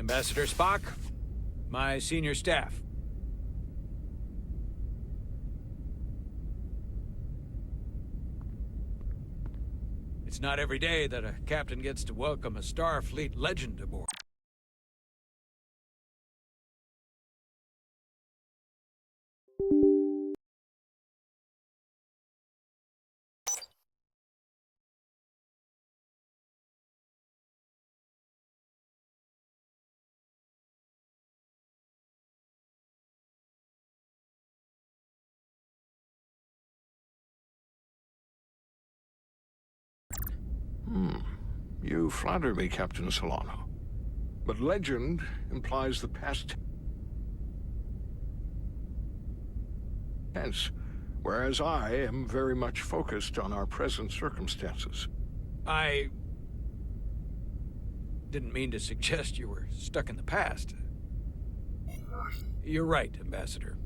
Ambassador Spock, my senior staff. It's not every day that a captain gets to welcome a Starfleet legend aboard. You flatter me, Captain Solano. But legend implies the past tense, whereas I am very much focused on our present circumstances. I didn't mean to suggest you were stuck in the past. You're right, Ambassador.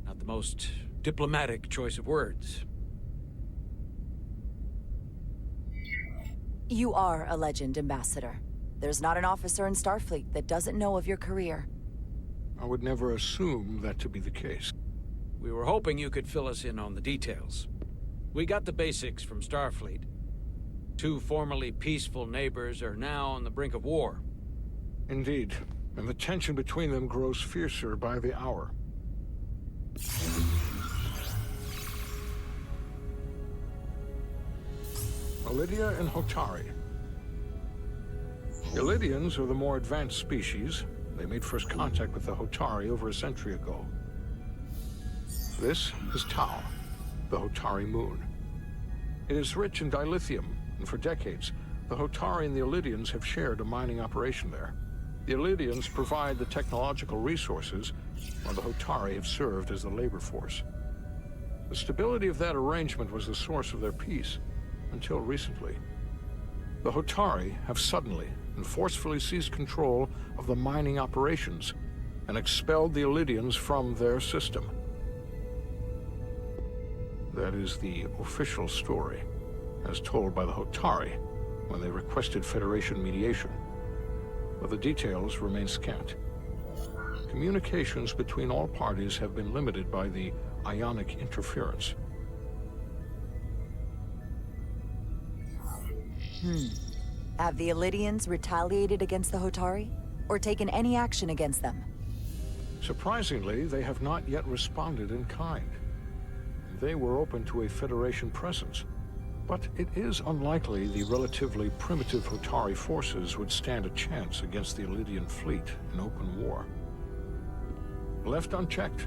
Not the most diplomatic choice of words. You are a legend, Ambassador. There's not an officer in Starfleet that doesn't know of your career. I would never assume that to be the case. We were hoping you could fill us in on the details. We got the basics from Starfleet. Two formerly peaceful neighbors are now on the brink of war. Indeed, and the tension between them grows fiercer by the hour. Ilidia and Hotari. Ilidians are the more advanced species. They made first contact with the Hotari over a century ago. This is Tau, the Hotari moon. It is rich in dilithium, and for decades, the Hotari and the Ilidians have shared a mining operation there. The Ilidians provide the technological resources, while the Hotari have served as the labor force. The stability of that arrangement was the source of their peace, until recently. The Hotari have suddenly and forcefully seized control of the mining operations and expelled the Ilidians from their system. That is the official story, as told by the Hotari when they requested Federation mediation. But the details remain scant. Communications between all parties have been limited by the ionic interference. Have the Ilidians retaliated against the Hotari? Or taken any action against them? Surprisingly, they have not yet responded in kind. They were open to a Federation presence, but it is unlikely the relatively primitive Hotari forces would stand a chance against the Ilidian fleet in open war. Left unchecked,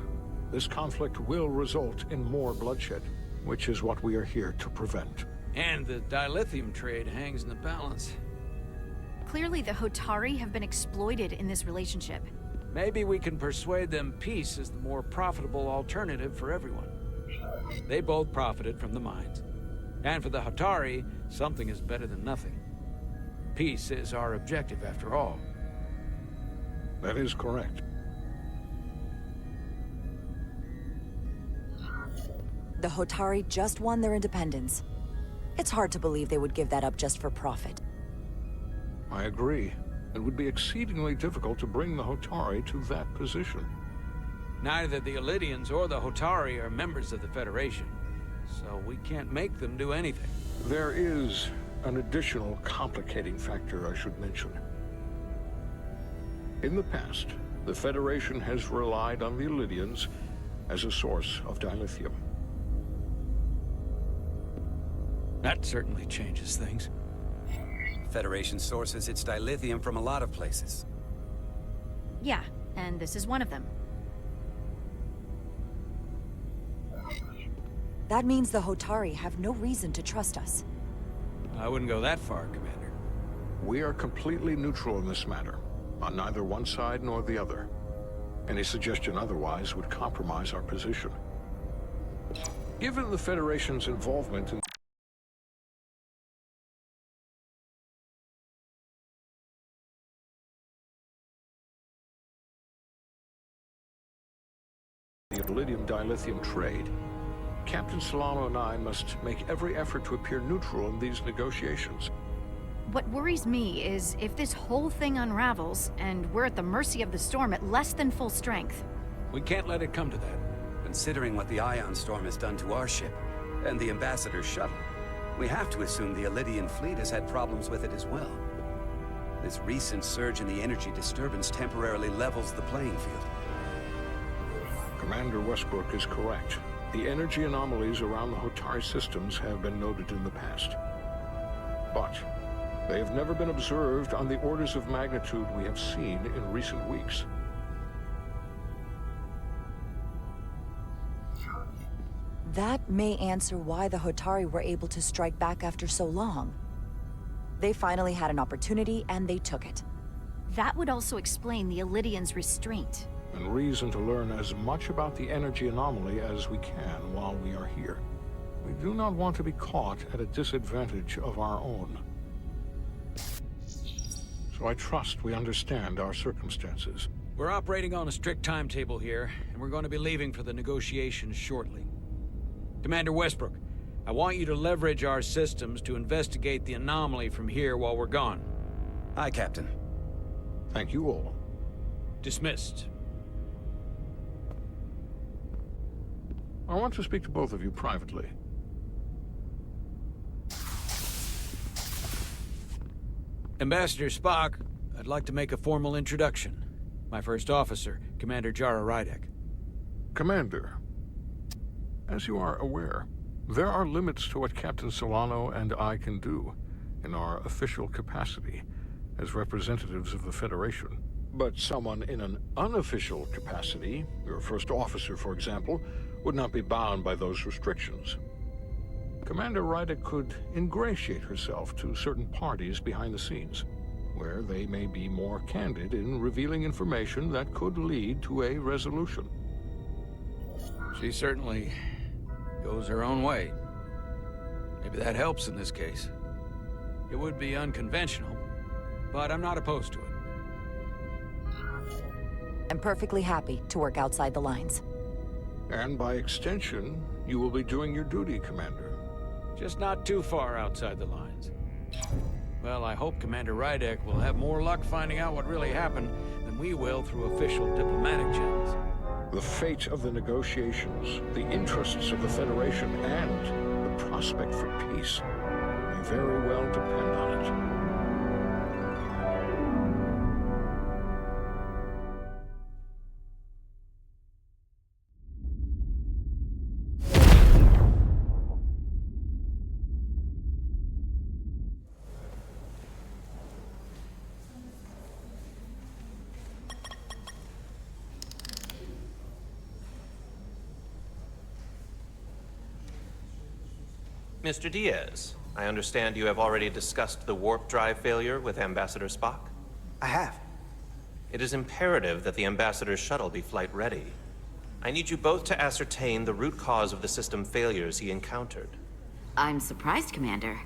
this conflict will result in more bloodshed, which is what we are here to prevent. And the dilithium trade hangs in the balance. Clearly, the Hotari have been exploited in this relationship. Maybe we can persuade them peace is the more profitable alternative for everyone. They both profited from the mines. And for the Hotari, something is better than nothing. Peace is our objective, after all. That is correct. The Hotari just won their independence. It's hard to believe they would give that up just for profit. I agree. It would be exceedingly difficult to bring the Hotari to that position. Neither the Ilidians or the Hotari are members of the Federation, so we can't make them do anything. There is an additional complicating factor I should mention. In the past, the Federation has relied on the Ilidians as a source of dilithium. That certainly changes things. Federation sources its dilithium from a lot of places. Yeah, and this is one of them. That means the Hotari have no reason to trust us. I wouldn't go that far, Commander. We are completely neutral in this matter, on neither one side nor the other. Any suggestion otherwise would compromise our position. Given the Federation's involvement in the iridium-dilithium trade, Captain Solano and I must make every effort to appear neutral in these negotiations. What worries me is if this whole thing unravels, and we're at the mercy of the storm at less than full strength. We can't let it come to that. Considering what the Ion Storm has done to our ship, and the Ambassador's shuttle, we have to assume the Elydian fleet has had problems with it as well. This recent surge in the energy disturbance temporarily levels the playing field. Commander Westbrook is correct. The energy anomalies around the Hotari systems have been noted in the past. But they have never been observed on the orders of magnitude we have seen in recent weeks. That may answer why the Hotari were able to strike back after so long. They finally had an opportunity, and they took it. That would also explain the Elydians' restraint. And reason to learn as much about the energy anomaly as we can while we are here. We do not want to be caught at a disadvantage of our own. So I trust we understand our circumstances. We're operating on a strict timetable here, and we're going to be leaving for the negotiations shortly. Commander Westbrook, I want you to leverage our systems to investigate the anomaly from here while we're gone. Aye, Captain. Thank you all. Dismissed. I want to speak to both of you privately. Ambassador Spock, I'd like to make a formal introduction. My first officer, Commander Jara Rydek. Commander, as you are aware, there are limits to what Captain Solano and I can do in our official capacity as representatives of the Federation. But someone in an unofficial capacity, your first officer, for example, would not be bound by those restrictions. Commander Rydek could ingratiate herself to certain parties behind the scenes, where they may be more candid in revealing information that could lead to a resolution. She certainly goes her own way. Maybe that helps in this case. It would be unconventional, but I'm not opposed to it. I'm perfectly happy to work outside the lines. And by extension, you will be doing your duty, Commander. Just not too far outside the lines. Well, I hope Commander Rydek will have more luck finding out what really happened than we will through official diplomatic channels. The fate of the negotiations, the interests of the Federation, and the prospect for peace may very well depend on it. Mr. Diaz, I understand you have already discussed the warp drive failure with Ambassador Spock? I have. It is imperative that the Ambassador's shuttle be flight ready. I need you both to ascertain the root cause of the system failures he encountered. I'm surprised, Commander.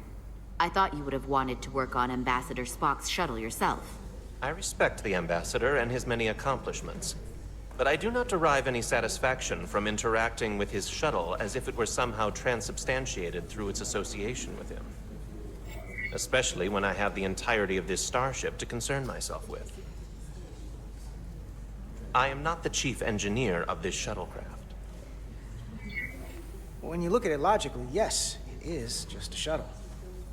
I thought you would have wanted to work on Ambassador Spock's shuttle yourself. I respect the Ambassador and his many accomplishments, but I do not derive any satisfaction from interacting with his shuttle as if it were somehow transubstantiated through its association with him. Especially when I have the entirety of this starship to concern myself with. I am not the chief engineer of this shuttlecraft. When you look at it logically, yes, it is just a shuttle.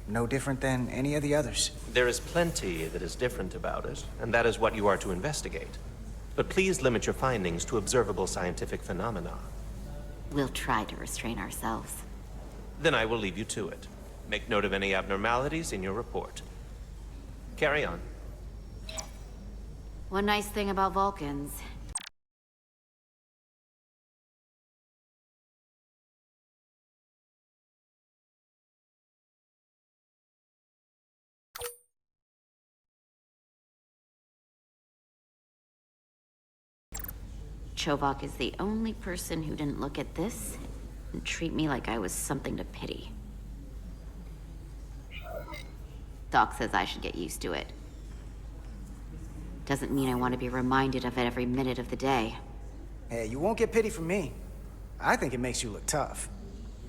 No different than any of the others. There is plenty that is different about it, and that is what you are to investigate. But please limit your findings to observable scientific phenomena. We'll try to restrain ourselves. Then I will leave you to it. Make note of any abnormalities in your report. Carry on. One nice thing about Vulcans. Chovak is the only person who didn't look at this and treat me like I was something to pity. Doc says I should get used to it. Doesn't mean I want to be reminded of it every minute of the day. Hey, you won't get pity from me. I think it makes you look tough.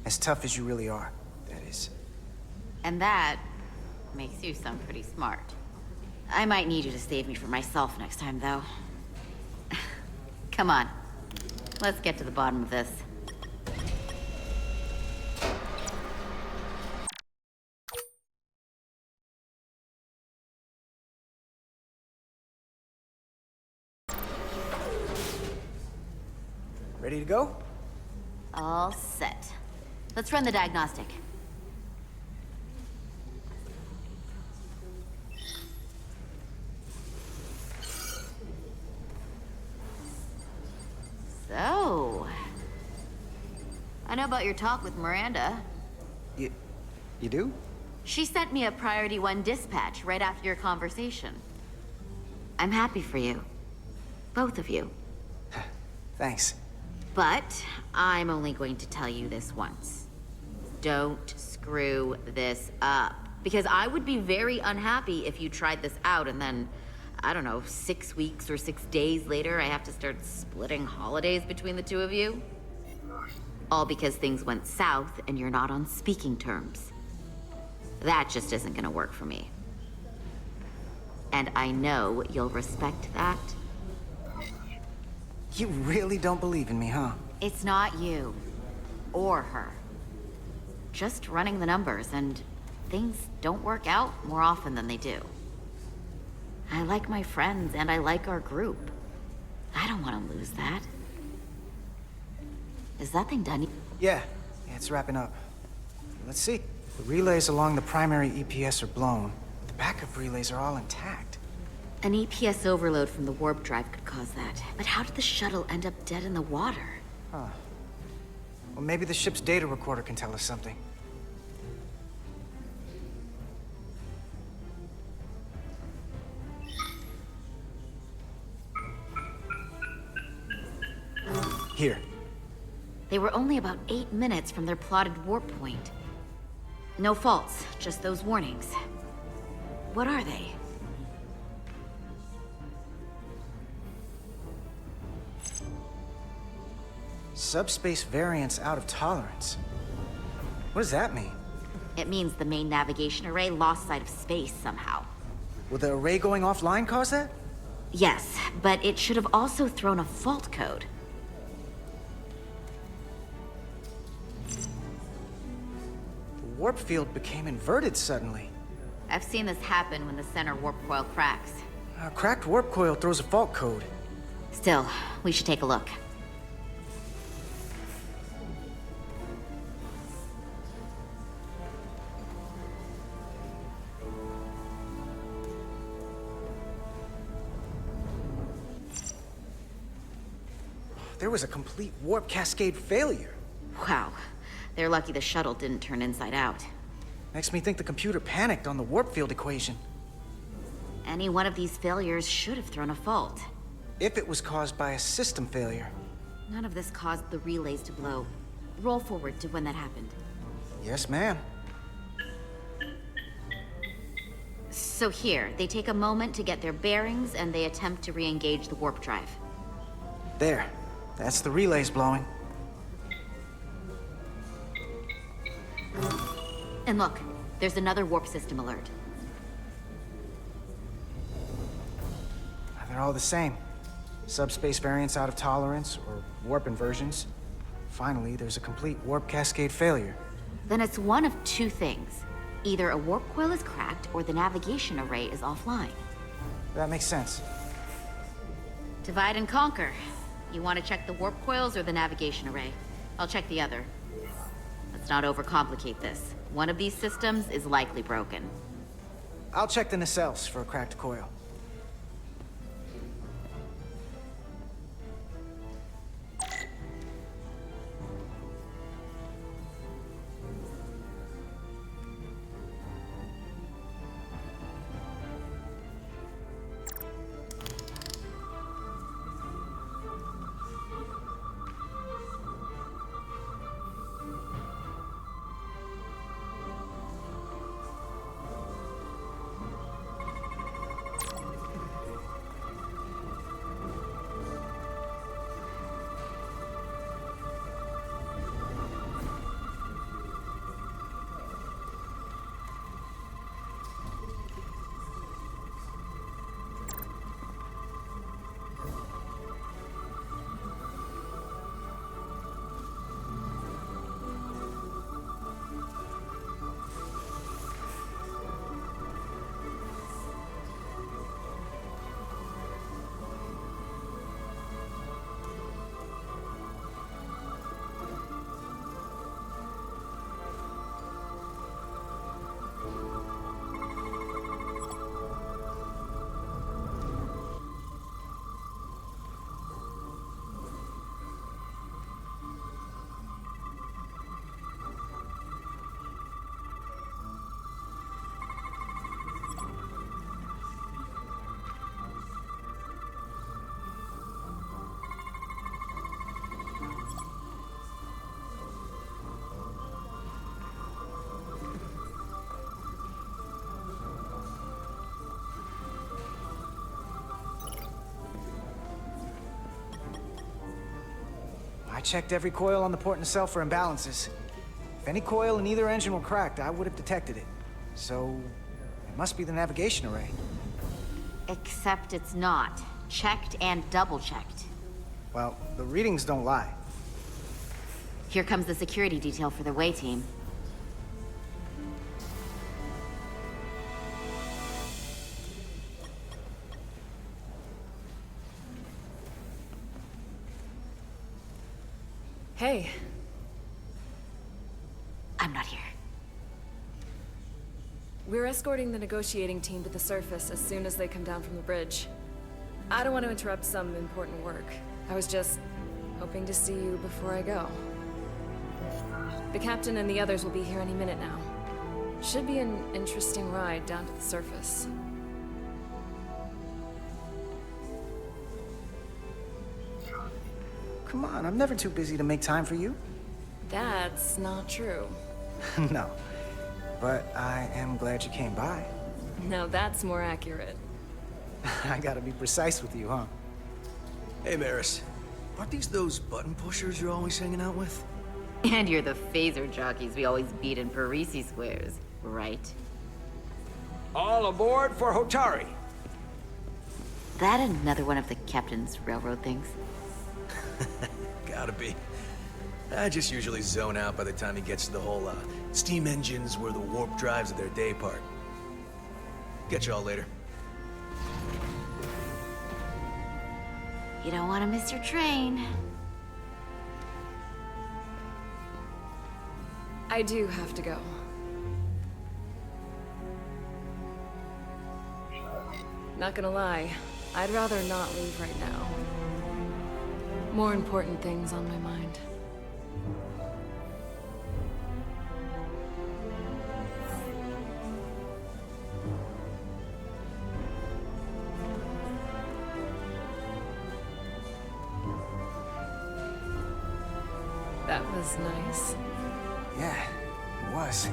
As tough as you really are, that is. And that Makes you sound pretty smart. I might need you to save me from myself next time, though. Come on. Let's get to the bottom of this. Ready to go? All set. Let's run the diagnostic. So... I know about your talk with Miranda. You do? She sent me a Priority 1 dispatch right after your conversation. I'm happy for you. Both of you. Thanks. But I'm only going to tell you this once. Don't screw this up. Because I would be very unhappy if you tried this out and then, I don't know, 6 weeks or 6 days later, I have to start splitting holidays between the two of you. All because things went south and you're not on speaking terms. That just isn't gonna work for me. And I know you'll respect that. You really don't believe in me, huh? It's not you. Or her. Just running the numbers, and things don't work out more often than they do. I like my friends, and I like our group. I don't want to lose that. Is that thing done? Yeah, it's wrapping up. Let's see. The relays along the primary EPS are blown. The backup relays are all intact. An EPS overload from the warp drive could cause that. But how did the shuttle end up dead in the water? Huh. Well, maybe the ship's data recorder can tell us something. Here. They were only about 8 minutes from their plotted warp point. No faults, just those warnings. What are they? Subspace variance out of tolerance. What does that mean? It means the main navigation array lost sight of space somehow. Will the array going offline cause that? Yes, but it should have also thrown a fault code. The warp field became inverted suddenly. I've seen this happen when the center warp coil cracks. A cracked warp coil throws a fault code. Still, we should take a look. There was a complete warp cascade failure. Wow. They're lucky the shuttle didn't turn inside out. Makes me think the computer panicked on the warp field equation. Any one of these failures should have thrown a fault. If it was caused by a system failure. None of this caused the relays to blow. Roll forward to when that happened. Yes, ma'am. So here, they take a moment to get their bearings and they attempt to re-engage the warp drive. There. That's the relays blowing. And look, there's another warp system alert. They're all the same. Subspace variance out of tolerance, or warp inversions. Finally, there's a complete warp cascade failure. Then it's one of two things. Either a warp coil is cracked, or the navigation array is offline. That makes sense. Divide and conquer. You want to check the warp coils or the navigation array? I'll check the other. Let's not overcomplicate this. One of these systems is likely broken. I'll check the nacelles for a cracked coil. checked every coil on the port nacelle for imbalances. If any coil in either engine were cracked, I would have detected it. So, it must be the navigation array. Except it's not. Checked and double-checked. Well, the readings don't lie. Here comes the security detail for the way team. Hey. I'm not here. We're escorting the negotiating team to the surface as soon as they come down from the bridge. I don't want to interrupt some important work. I was just hoping to see you before I go. The captain and the others will be here any minute now. Should be an interesting ride down to the surface. Come on, I'm never too busy to make time for you. That's not true. No. But I am glad you came by. No, that's more accurate. I gotta be precise with you, huh? Hey, Maris. Aren't these those button pushers you're always hanging out with? And you're the phaser jockeys we always beat in Parisi squares, right? All aboard for Hotari. That another one of the captain's railroad things? Gotta be. I just usually zone out by the time he gets to the whole, steam engines were the warp drives of their day part. Catch y'all later. You don't want to miss your train. I do have to go. Not gonna lie, I'd rather not leave right now. More important things on my mind. That was nice. Yeah, it was.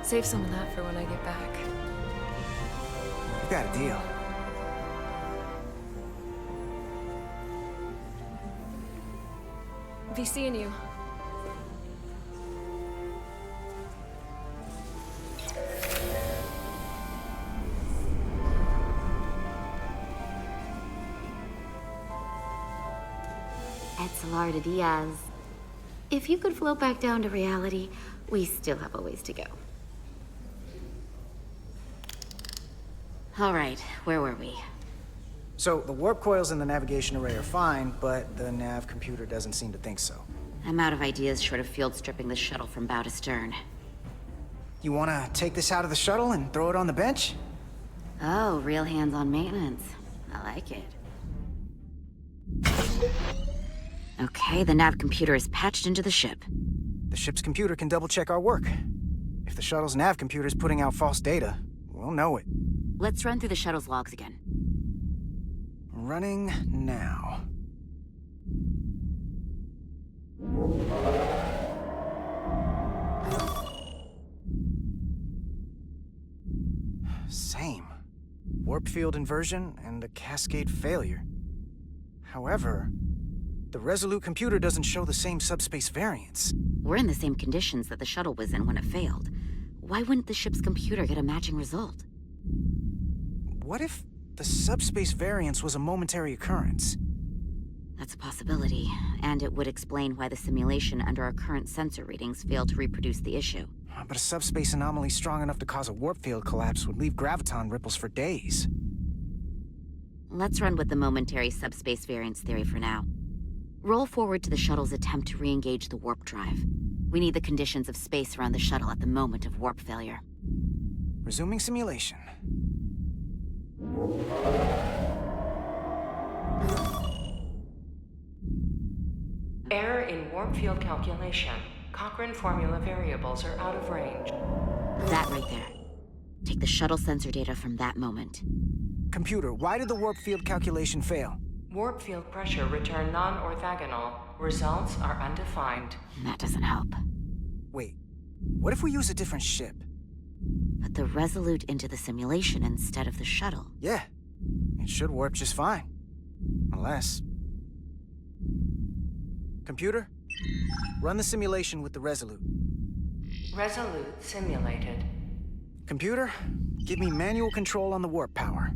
Save some of that for when I get back. You got a deal. Be seeing you. Etzelarda Diaz. If you could float back down to reality, we still have a ways to go. All right, where were we? So, the warp coils in the navigation array are fine, but the nav computer doesn't seem to think so. I'm out of ideas short of field stripping the shuttle from bow to stern. You wanna take this out of the shuttle and throw it on the bench? Oh, real hands-on maintenance. I like it. Okay, the nav computer is patched into the ship. The ship's computer can double-check our work. If the shuttle's nav computer is putting out false data, we'll know it. Let's run through the shuttle's logs again. Running now. Same. Warp field inversion and a cascade failure. However, the Resolute computer doesn't show the same subspace variance. We're in the same conditions that the shuttle was in when it failed. Why wouldn't the ship's computer get a matching result? What if the subspace variance was a momentary occurrence? That's a possibility, and it would explain why the simulation under our current sensor readings failed to reproduce the issue. But a subspace anomaly strong enough to cause a warp field collapse would leave graviton ripples for days. Let's run with the momentary subspace variance theory for now. Roll forward to the shuttle's attempt to re-engage the warp drive. We need the conditions of space around the shuttle at the moment of warp failure. Resuming simulation. Error in warp field calculation. Cochrane formula variables are out of range. That right there. Take the shuttle sensor data from that moment. Computer, why did the warp field calculation fail? Warp field pressure returned non-orthogonal. Results are undefined. That doesn't help. Wait, what if we use a different ship? Put the Resolute into the simulation instead of the shuttle. Yeah, it should warp just fine. Unless... Computer, run the simulation with the Resolute. Resolute simulated. Computer, give me manual control on the warp power.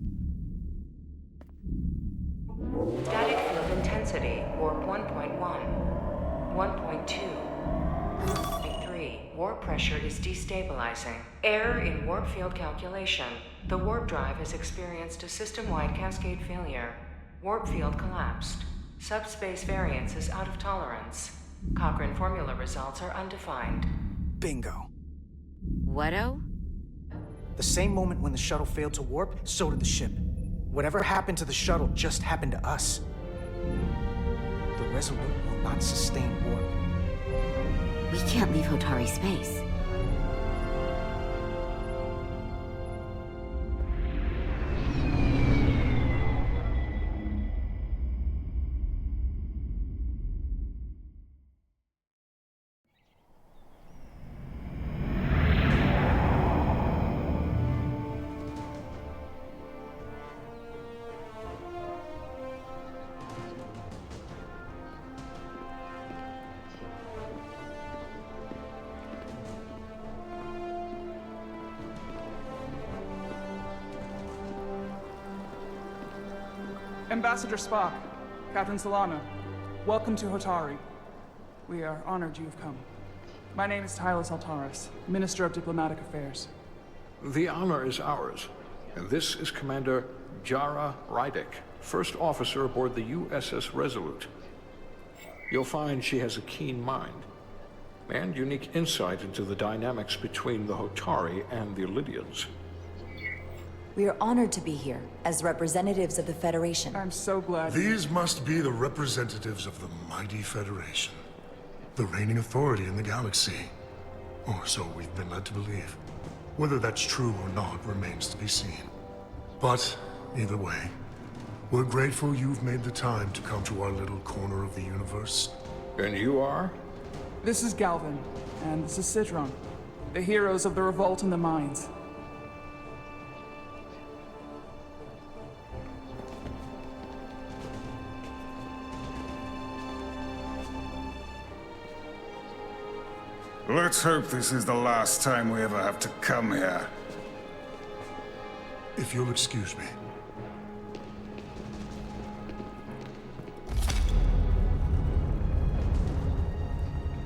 Static field intensity, warp 1.1. 1.2. 3. Warp pressure is destabilizing. Error in warp field calculation. The warp drive has experienced a system-wide cascade failure. Warp field collapsed. Subspace variance is out of tolerance. Cochrane formula results are undefined. Bingo. What-o? The same moment when the shuttle failed to warp, so did the ship. Whatever happened to the shuttle just happened to us. The Resolute will not sustain warp. We can't leave Hotari space. Ambassador Spock, Captain Solana, welcome to Hotari. We are honored you have come. My name is Tylos Altaris, Minister of Diplomatic Affairs. The honor is ours, and this is Commander Jara Rydick, first officer aboard the USS Resolute. You'll find she has a keen mind, and unique insight into the dynamics between the Hotari and the Illidians. We are honored to be here, as representatives of the Federation. I'm so glad. These must be the representatives of the mighty Federation. The reigning authority in the galaxy. Or so we've been led to believe. Whether that's true or not remains to be seen. But, either way, we're grateful you've made the time to come to our little corner of the universe. And you are? This is Galvin, and this is Citron, the heroes of the revolt in the mines. Let's hope this is the last time we ever have to come here. If you'll excuse me.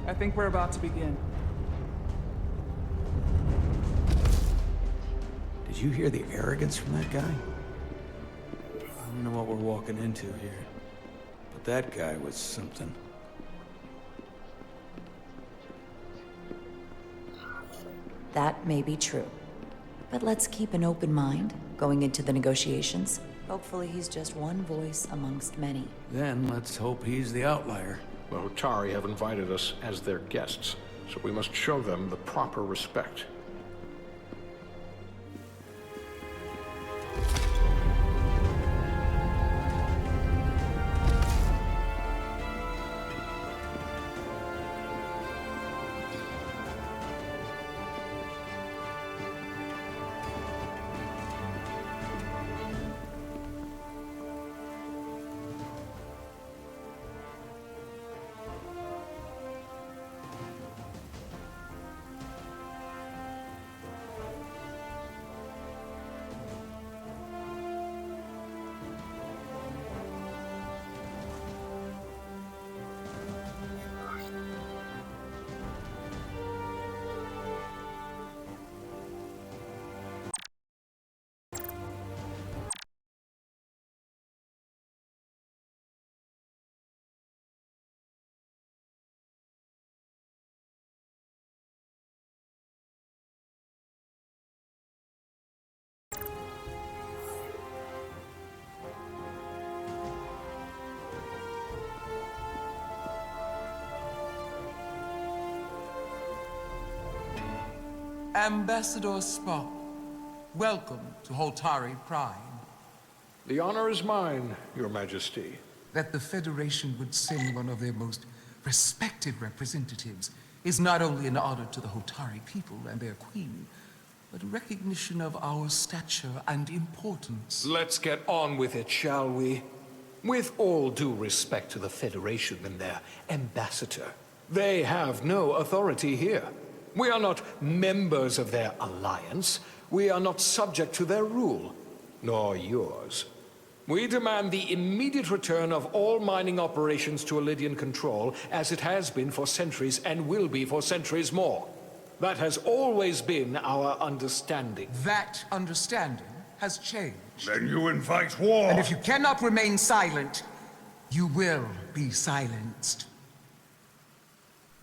I think we're about to begin. Did you hear the arrogance from that guy? I don't know what we're walking into here, but that guy was something. That may be true. But let's keep an open mind going into the negotiations. Hopefully he's just one voice amongst many. Then let's hope he's the outlier. The Hotari have invited us as their guests, so we must show them the proper respect. Ambassador Spock, welcome to Hotari Prime. The honor is mine, Your Majesty. That the Federation would send one of their most respected representatives is not only an honor to the Hotari people and their queen, but a recognition of our stature and importance. Let's get on with it, shall we? With all due respect to the Federation and their ambassador, they have no authority here. We are not members of their alliance. We are not subject to their rule, nor yours. We demand the immediate return of all mining operations to Elydian control, as it has been for centuries and will be for centuries more. That has always been our understanding. That understanding has changed. Then you invite war. And if you cannot remain silent, you will be silenced.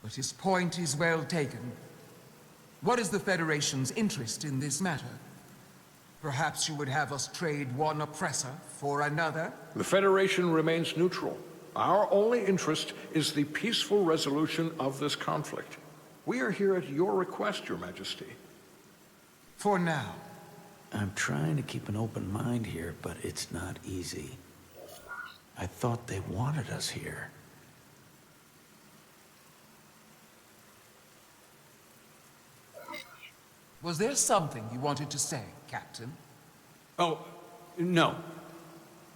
But his point is well taken. What is the Federation's interest in this matter? Perhaps you would have us trade one oppressor for another? The Federation remains neutral. Our only interest is the peaceful resolution of this conflict. We are here at your request, Your Majesty. For now. I'm trying to keep an open mind here, but it's not easy. I thought they wanted us here. Was there something you wanted to say, Captain? Oh, no.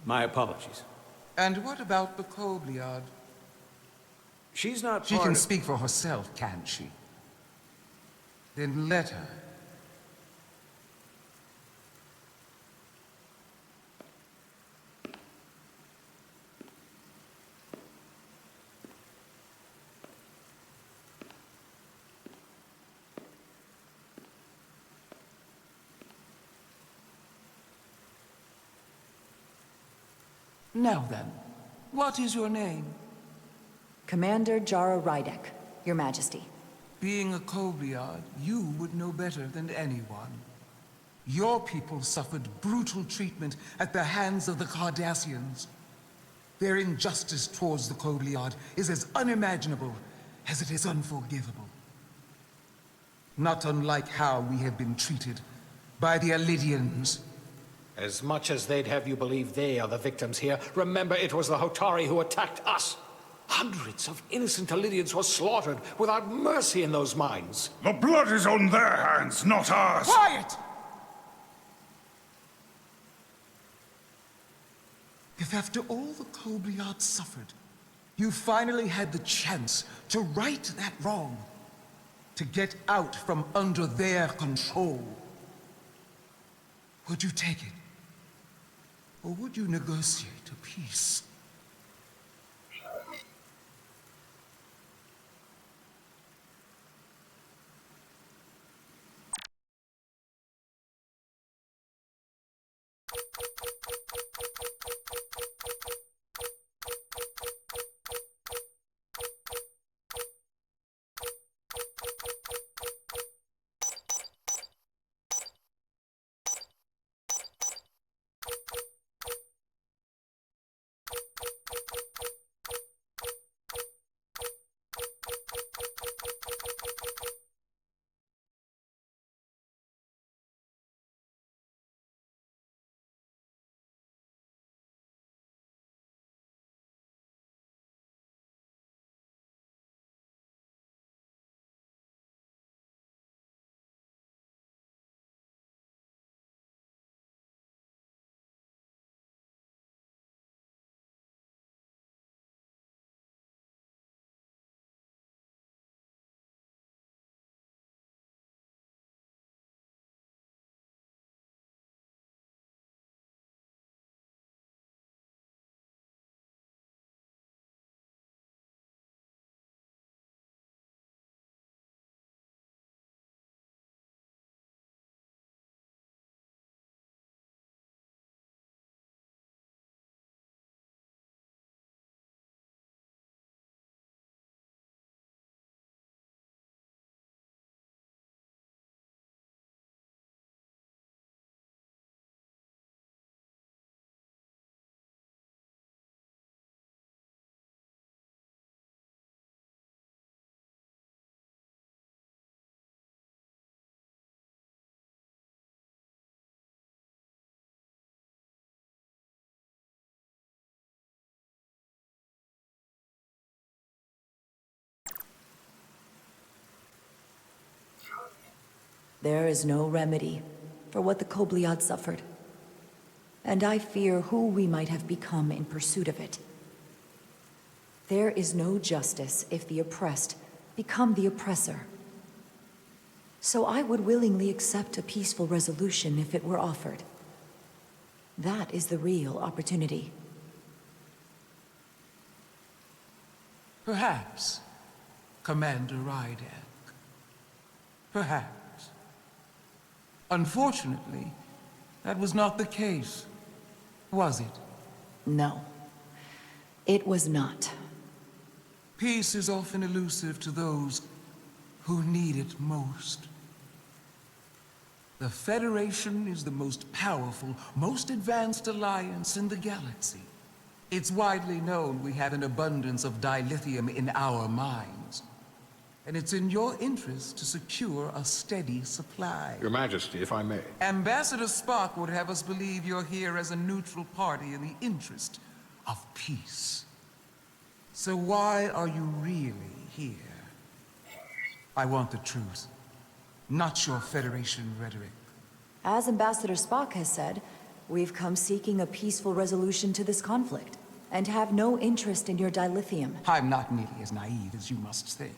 My apologies. And what about the Kobliad? She's not She can speak for herself, can't she? Then let her. Now then, what is your name? Commander Jara Rydek, Your Majesty. Being a Kobliad, you would know better than anyone. Your people suffered brutal treatment at the hands of the Cardassians. Their injustice towards the Kobliad is as unimaginable as it is unforgivable. Not unlike how we have been treated by the Elydians. As much as they'd have you believe they are the victims here, remember it was the Hotari who attacked us. Hundreds of innocent Elydians were slaughtered without mercy in those mines. The blood is on their hands, not ours. Quiet! If after all the Kobliad suffered, you finally had the chance to right that wrong, to get out from under their control, would you take it? Or would you negotiate a peace? There is no remedy for what the Kobliad suffered. and I fear who we might have become in pursuit of it. There is no justice if the oppressed become the oppressor. So I would willingly accept a peaceful resolution if it were offered. That is the real opportunity. Perhaps, Commander Rydak. Perhaps. Unfortunately, that was not the case, was it? No, it was not. Peace is often elusive to those who need it most. The Federation is the most powerful, most advanced alliance in the galaxy. It's widely known we have an abundance of dilithium in our mines. And it's in your interest to secure a steady supply. Your Majesty, if I may. Ambassador Spock would have us believe you're here as a neutral party in the interest of peace. So why are you really here? I want the truth, not your Federation rhetoric. As Ambassador Spock has said, we've come seeking a peaceful resolution to this conflict, and have no interest in your dilithium. I'm not nearly as naive as you must think.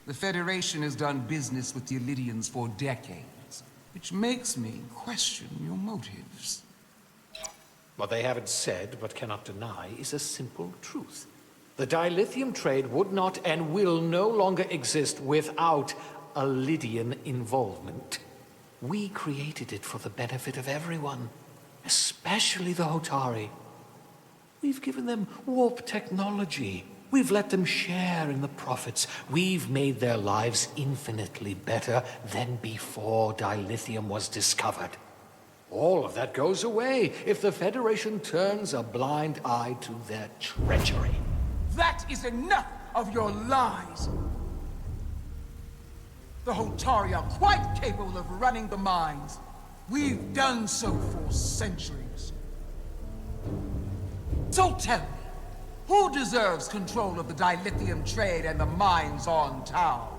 The Federation has done business with the Illydians for decades, which makes me question your motives. What they haven't said, but cannot deny, is a simple truth. The dilithium trade would not and will no longer exist without Illydian involvement. We created it for the benefit of everyone, especially the Hotari. We've given them warp technology. We've let them share in the profits. We've made their lives infinitely better than before dilithium was discovered. All of that goes away if the Federation turns a blind eye to their treachery. That is enough of your lies! The Hotari are quite capable of running the mines. We've done so for centuries. So tell me, who deserves control of the dilithium trade and the mines on Tau?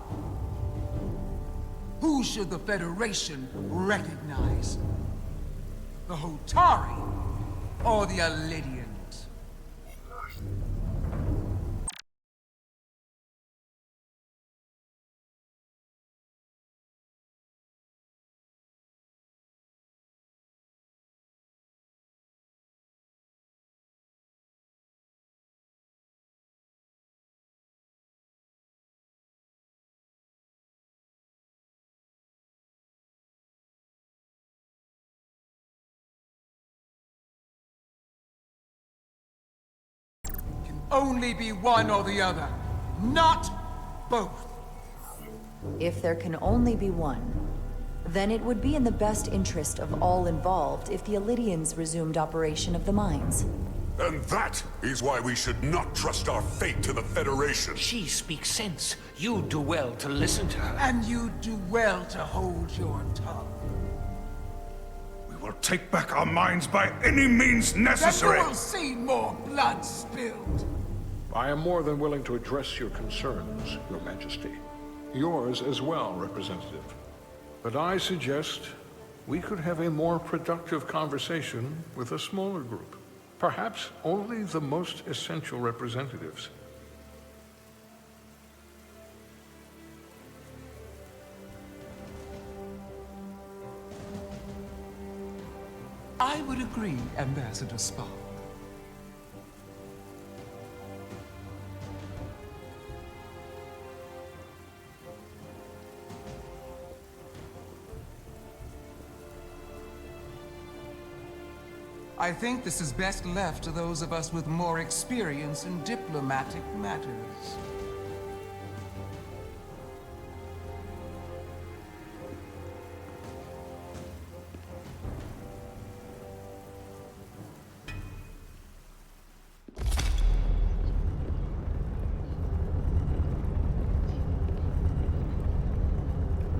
Who should the Federation recognize? The Hotari or the Illydians? Only be one or the other, not both. If there can only be one, then it would be in the best interest of all involved if the Illydians resumed operation of the mines. And that is why we should not trust our fate to the Federation. She speaks sense. You do well to listen to her. And you do well to hold your tongue. We will take back our minds by any means necessary. Then you will see more blood spilled. I am more than willing to address your concerns, Your Majesty. Yours as well, Representative. But I suggest we could have a more productive conversation with a smaller group. Perhaps only the most essential representatives. I would agree, Ambassador Spock. I think this is best left to those of us with more experience in diplomatic matters.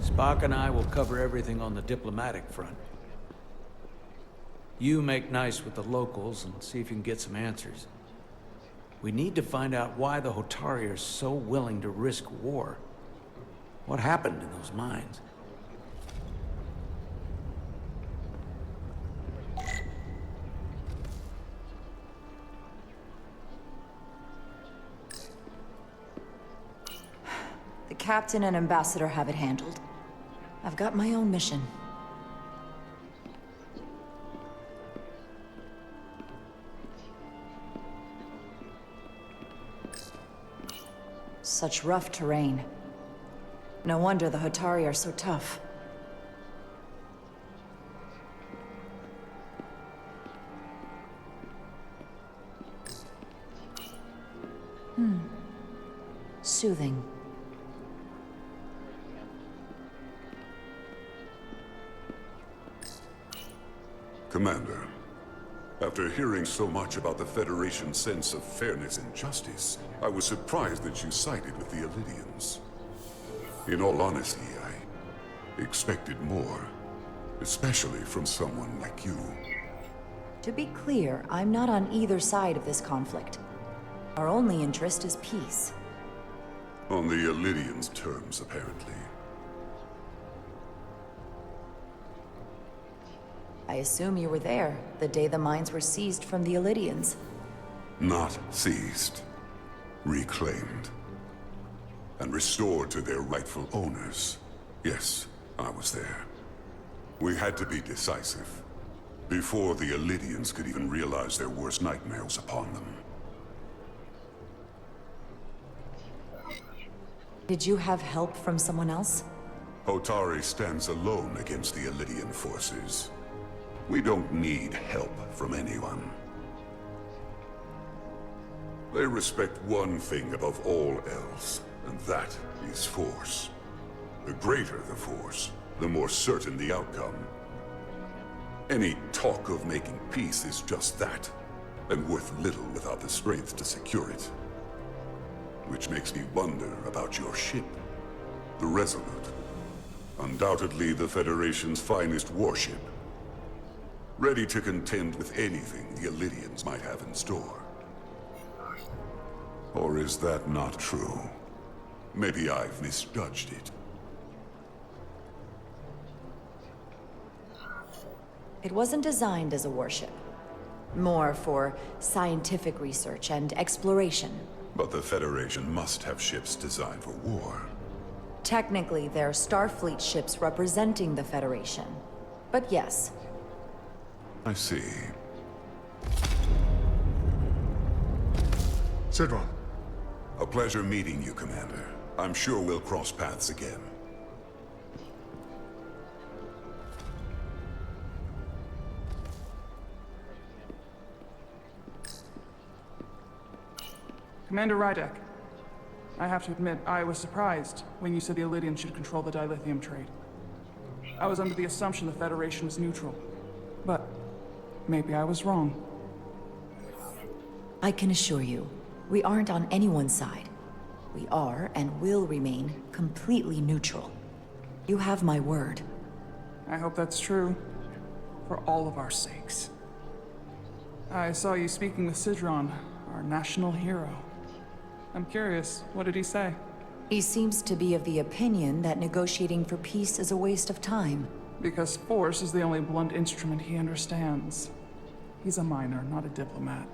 Spock and I will cover everything on the diplomatic front. You make nice with the locals and see if you can get some answers. We need to find out why the Hotari are so willing to risk war. What happened in those mines? Captain and Ambassador have it handled. I've got my own mission. Such rough terrain. No wonder the Hotari are so tough. Soothing. Commander, after hearing so much about the Federation's sense of fairness and justice, I was surprised that you sided with the Illidians. In all honesty, I expected more, especially from someone like you. To be clear, I'm not on either side of this conflict. Our only interest is peace. On the Illidians' terms, apparently. I assume you were there, the day the mines were seized from the Illidians. Not seized. Reclaimed. And restored to their rightful owners. Yes, I was there. We had to be decisive. Before the Illidians could even realize their worst nightmares upon them. Did you have help from someone else? Hotari stands alone against the Illidian forces. We don't need help from anyone. They respect one thing above all else, and that is force. The greater the force, the more certain the outcome. Any talk of making peace is just that, and worth little without the strength to secure it. Which makes me wonder about your ship, the Resolute. Undoubtedly the Federation's finest warship. Ready to contend with anything the Illidians might have in store. Or is that not true? Maybe I've misjudged it. It wasn't designed as a warship. More for scientific research and exploration. But the Federation must have ships designed for war. Technically, they're Starfleet ships representing the Federation. But yes. I see. Sidron. A pleasure meeting you, Commander. I'm sure we'll cross paths again. Commander Rydek, I have to admit, I was surprised when you said the Illidians should control the dilithium trade. I was under the assumption the Federation was neutral, but maybe I was wrong. I can assure you, we aren't on anyone's side. We are, and will remain, completely neutral. You have my word. I hope that's true, for all of our sakes. I saw you speaking with Sidron, our national hero. I'm curious, what did he say? He seems to be of the opinion that negotiating for peace is a waste of time. Because force is the only blunt instrument he understands. He's a miner, not a diplomat.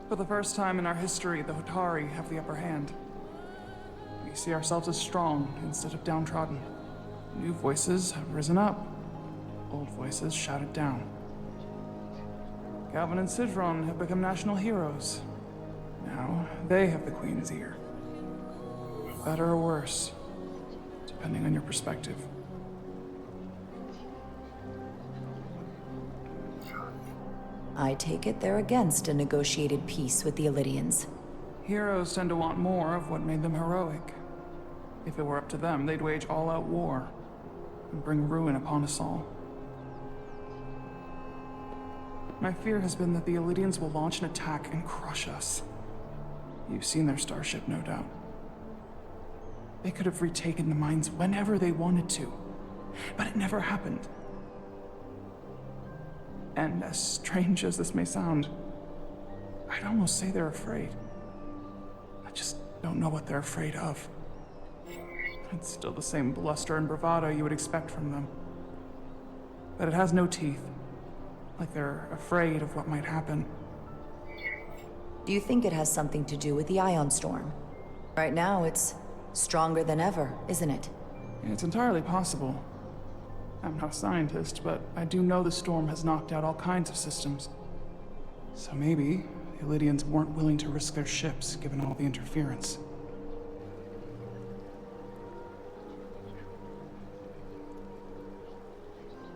For the first time in our history, the Hotari have the upper hand. We see ourselves as strong instead of downtrodden. New voices have risen up. Old voices shouted down. Calvin and Sidron have become national heroes. Now, they have the Queen's ear. Better or worse, depending on your perspective. I take it they're against a negotiated peace with the Illidians. Heroes tend to want more of what made them heroic. If it were up to them, they'd wage all-out war and bring ruin upon us all. My fear has been that the Illidians will launch an attack and crush us. You've seen their starship, no doubt. They could have retaken the mines whenever they wanted to, but it never happened. And as strange as this may sound, I'd almost say they're afraid. I just don't know what they're afraid of. It's still the same bluster and bravado you would expect from them. But it has no teeth. Like they're afraid of what might happen. Do you think it has something to do with the ion storm? Right now, it's stronger than ever, isn't it? It's entirely possible. I'm not a scientist, but I do know the storm has knocked out all kinds of systems. So maybe the Illydians weren't willing to risk their ships, given all the interference.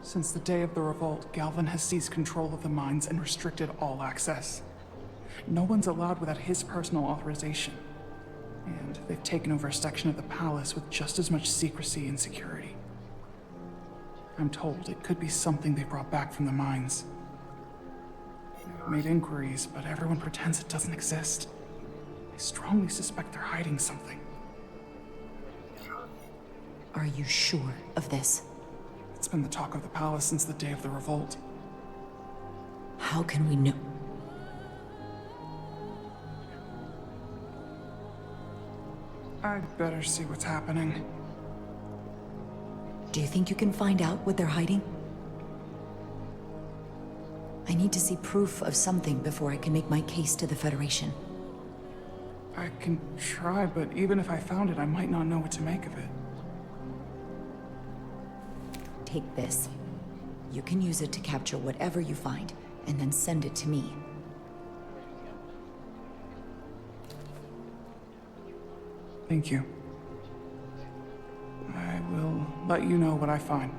Since the day of the revolt, Galvin has seized control of the mines and restricted all access. No one's allowed without his personal authorization. And they've taken over a section of the palace with just as much secrecy and security. I'm told it could be something they brought back from the mines. I've made inquiries, but everyone pretends it doesn't exist. I strongly suspect they're hiding something. Are you sure of this? It's been the talk of the palace since the day of the revolt. How can we know? I'd better see what's happening. Do you think you can find out what they're hiding? I need to see proof of something before I can make my case to the Federation. I can try, but even if I found it, I might not know what to make of it. Take this. You can use it to capture whatever you find, and then send it to me. Thank you. I will let you know what I find.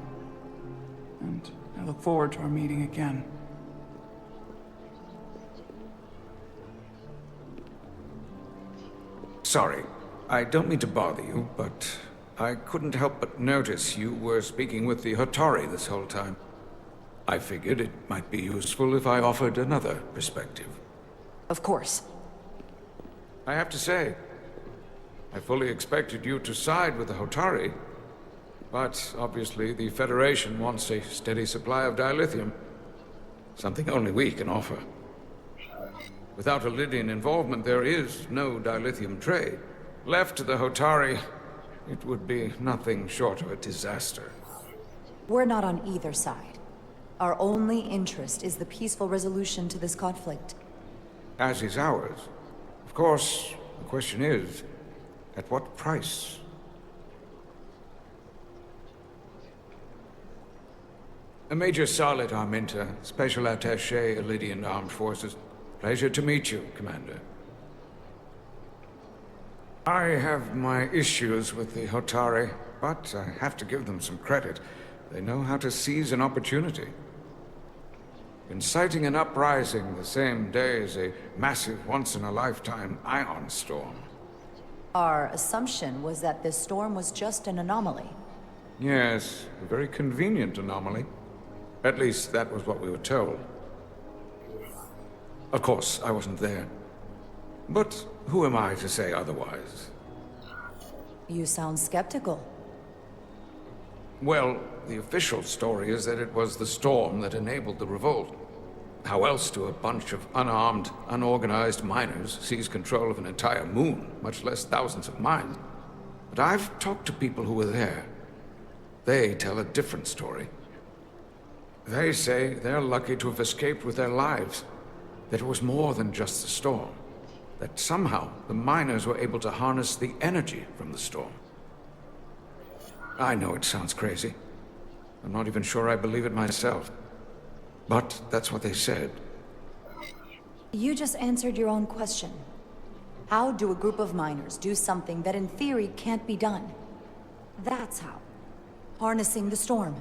And I look forward to our meeting again. Sorry, I don't mean to bother you, but I couldn't help but notice you were speaking with the Hotari this whole time. I figured it might be useful if I offered another perspective. Of course. I have to say, I fully expected you to side with the Hotari, but obviously the Federation wants a steady supply of dilithium, something only we can offer. Without Illydian involvement, there is no dilithium trade. Left to the Hotari, it would be nothing short of a disaster. We're not on either side. Our only interest is the peaceful resolution to this conflict. As is ours. Of course, the question is, at what price? Major Salit Arminta, Special Attaché, Illydian Armed Forces. Pleasure to meet you, Commander. I have my issues with the Hotari, but I have to give them some credit. They know how to seize an opportunity. Inciting an uprising the same day as a massive, once-in-a-lifetime ion storm. Our assumption was that this storm was just an anomaly. Yes, a very convenient anomaly. At least that was what we were told. Of course, I wasn't there. But who am I to say otherwise? You sound skeptical. Well, the official story is that it was the storm that enabled the revolt. How else do a bunch of unarmed, unorganized miners seize control of an entire moon, much less thousands of mines? But I've talked to people who were there. They tell a different story. They say they're lucky to have escaped with their lives. That it was more than just the storm. That somehow the miners were able to harness the energy from the storm. I know it sounds crazy. I'm not even sure I believe it myself. But that's what they said. You just answered your own question. How do a group of miners do something that in theory can't be done? That's how. Harnessing the storm.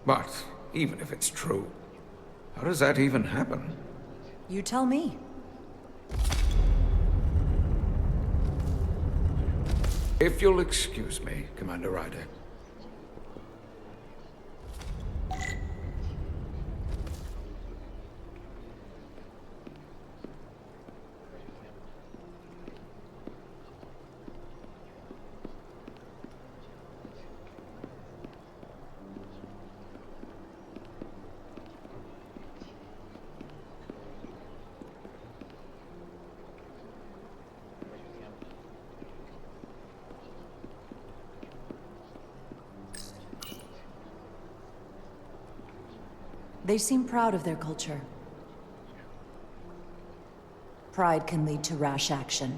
But even if it's true, how does that even happen? You tell me. If you'll excuse me, Commander Ryder. They seem proud of their culture. Pride can lead to rash action.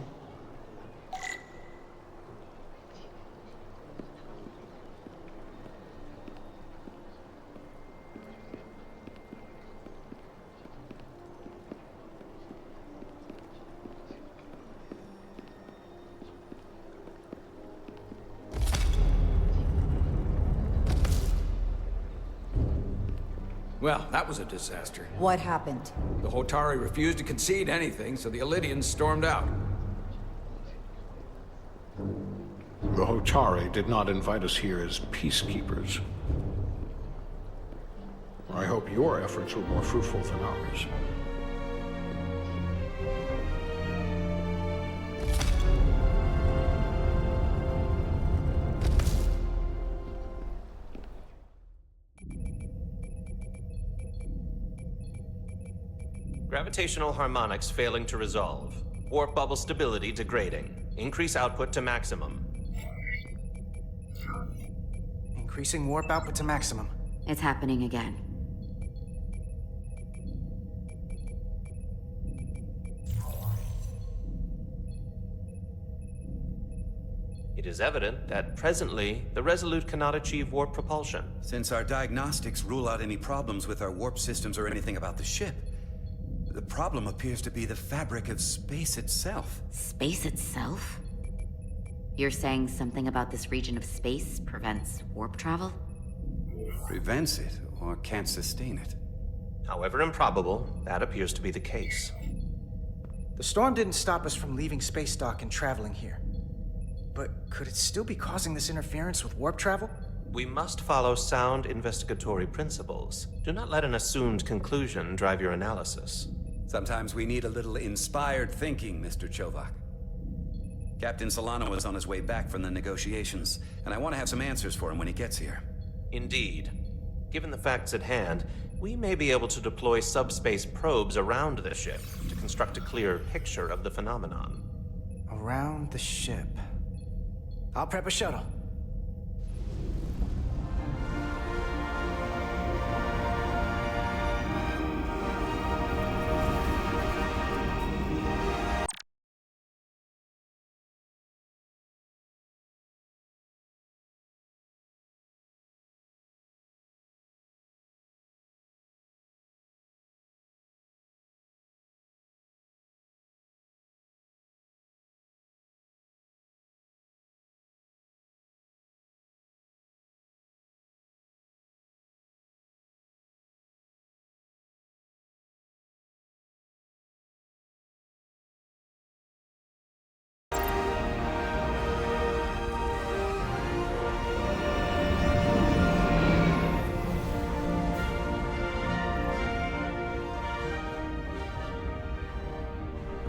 Well, that was a disaster. What happened? The Hotari refused to concede anything, so the Illydians stormed out. The Hotari did not invite us here as peacekeepers. I hope your efforts were more fruitful than ours. Gravitational harmonics failing to resolve. Warp bubble stability degrading. Increase output to maximum. Increasing warp output to maximum. It's happening again. It is evident that presently, the Resolute cannot achieve warp propulsion. Since our diagnostics rule out any problems with our warp systems or anything about the ship, the problem appears to be the fabric of space itself. Space itself? You're saying something about this region of space prevents warp travel? Prevents it, or can't sustain it. However improbable, that appears to be the case. The storm didn't stop us from leaving space dock and traveling here. But could it still be causing this interference with warp travel? We must follow sound investigatory principles. Do not let an assumed conclusion drive your analysis. Sometimes we need a little inspired thinking, Mr. Chovak. Captain Solano is on his way back from the negotiations, and I want to have some answers for him when he gets here. Indeed. Given the facts at hand, we may be able to deploy subspace probes around the ship to construct a clear picture of the phenomenon. Around the ship. I'll prep a shuttle.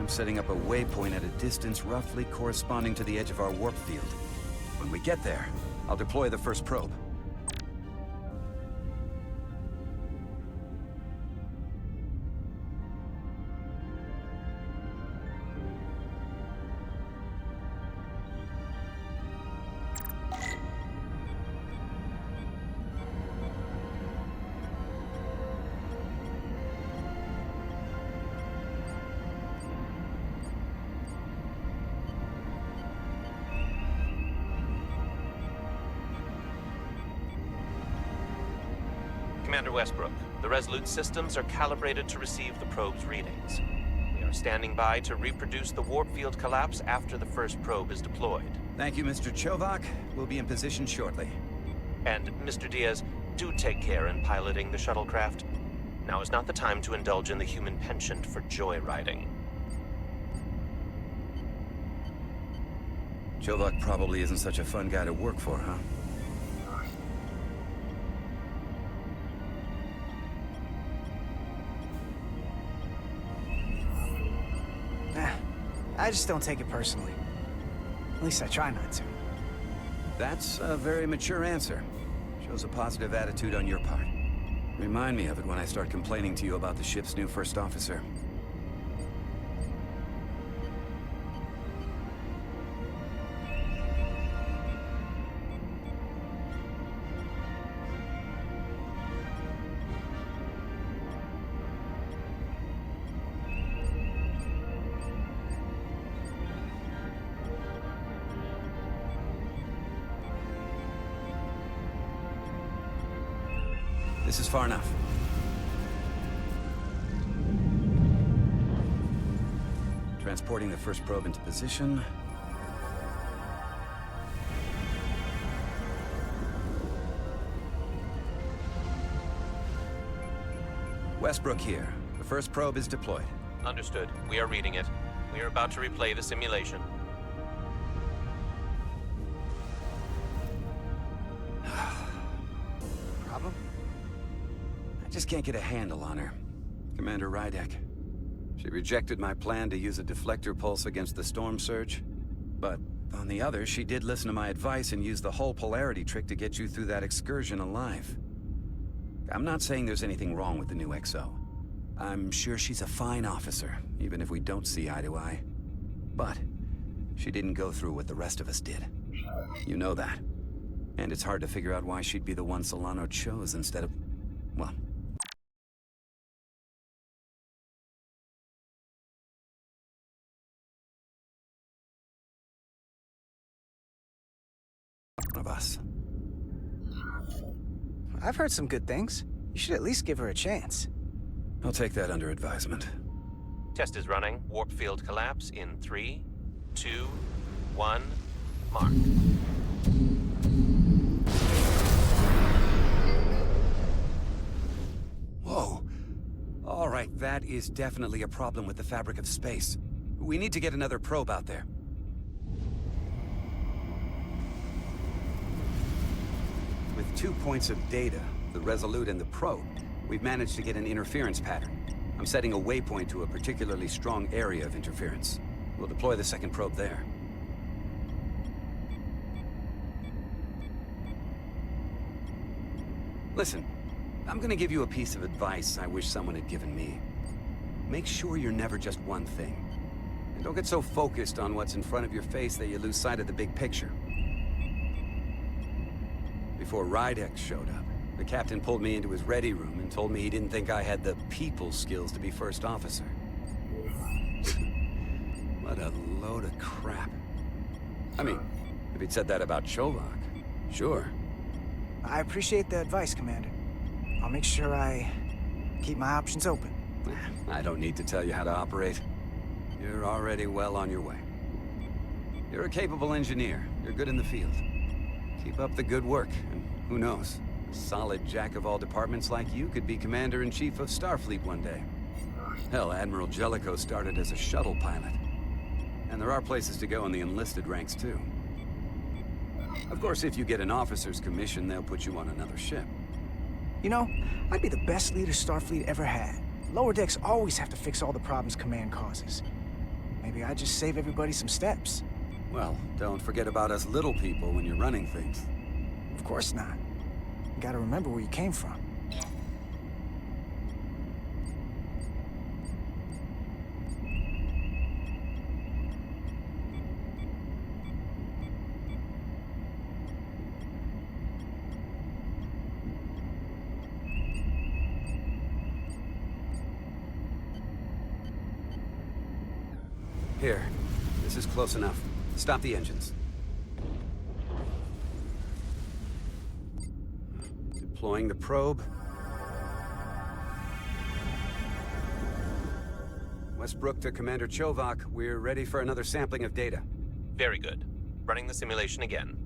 I'm setting up a waypoint at a distance roughly corresponding to the edge of our warp field. When we get there, I'll deploy the first probe. Commander Westbrook, the Resolute systems are calibrated to receive the probe's readings. We are standing by to reproduce the warp field collapse after the first probe is deployed. Thank you, Mr. Chovak. We'll be in position shortly. And, Mr. Diaz, do take care in piloting the shuttlecraft. Now is not the time to indulge in the human penchant for joyriding. Chovak probably isn't such a fun guy to work for, huh? I just don't take it personally. At least I try not to. That's a very mature answer. Shows a positive attitude on your part. Remind me of it when I start complaining to you about the ship's new first officer. This is far enough. Transporting the first probe into position. Westbrook here. The first probe is deployed. Understood. We are reading it. We are about to replay the simulation. Problem? I just can't get a handle on her. Commander Rydek. She rejected my plan to use a deflector pulse against the storm surge. But on the other, she did listen to my advice and use the whole polarity trick to get you through that excursion alive. I'm not saying there's anything wrong with the new XO. I'm sure she's a fine officer, even if we don't see eye to eye. But she didn't go through what the rest of us did. You know that. And it's hard to figure out why she'd be the one Solano chose instead of, well, one of us. I've heard some good things. You should at least give her a chance. I'll take that under advisement. Test is running. Warp field collapse in 3, 2, 1, mark. Whoa. All right, that is definitely a problem with the fabric of space. We need to get another probe out there. With 2 points of data, the Resolute and the probe, we've managed to get an interference pattern. I'm setting a waypoint to a particularly strong area of interference. We'll deploy the second probe there. Listen, I'm gonna give you a piece of advice I wish someone had given me. Make sure you're never just one thing. And don't get so focused on what's in front of your face that you lose sight of the big picture. Before Rydek showed up, the captain pulled me into his ready room and told me he didn't think I had the people skills to be first officer. What a load of crap. I mean, if he'd said that about Chovak, sure. I appreciate the advice, Commander. I'll make sure I keep my options open. I don't need to tell you how to operate. You're already well on your way. You're a capable engineer. You're good in the field. Keep up the good work, and who knows? A solid jack of all departments like you could be Commander-in-Chief of Starfleet one day. Hell, Admiral Jellicoe started as a shuttle pilot. And there are places to go in the enlisted ranks, too. Of course, if you get an officer's commission, they'll put you on another ship. You know, I'd be the best leader Starfleet ever had. Lower decks always have to fix all the problems Command causes. Maybe I'd just save everybody some steps. Well, don't forget about us little people when you're running things. Of course not. You gotta remember where you came from. Here. This is close enough. Stop the engines. Deploying the probe. Westbrook to Commander Chovak. We're ready for another sampling of data. Very good. Running the simulation again.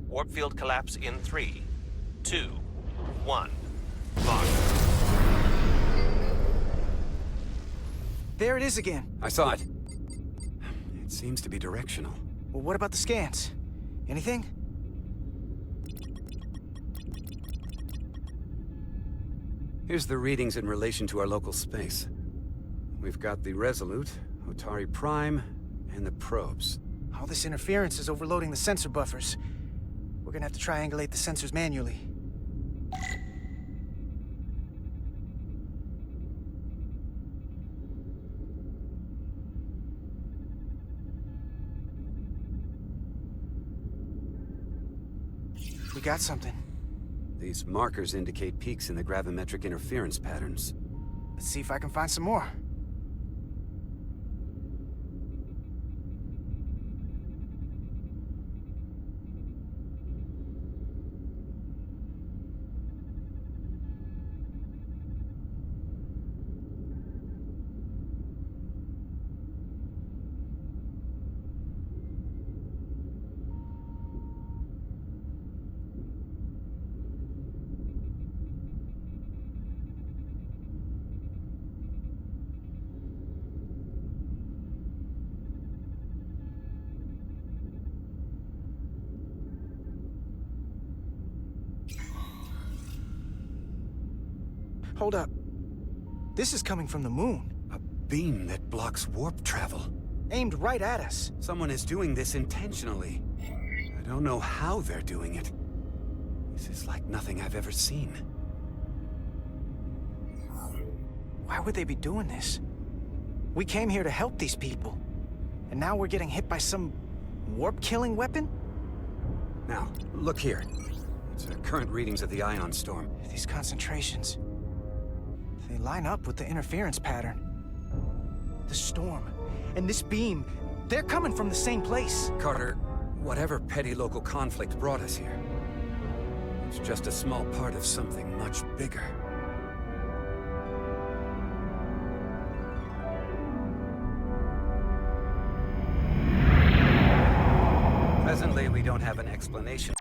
Warp field collapse in 3, 2, 1, mark. There it is again. I saw it. It seems to be directional. Well, what about the scans? Anything? Here's the readings in relation to our local space. We've got the Resolute, Otari Prime, and the probes. All this interference is overloading the sensor buffers. We're gonna have to triangulate the sensors manually. We got something. These markers indicate peaks in the gravimetric interference patterns. Let's see if I can find some more. Hold up. This is coming from the moon. A beam that blocks warp travel. Aimed right at us. Someone is doing this intentionally. I don't know how they're doing it. This is like nothing I've ever seen. Why would they be doing this? We came here to help these people. And now we're getting hit by some warp-killing weapon? Now, look here. It's current readings of the ion storm. These concentrations... they line up with the interference pattern. The storm and this beam, they're coming from the same place. Carter, whatever petty local conflict brought us here, it's just a small part of something much bigger. Presently, we don't have an explanation.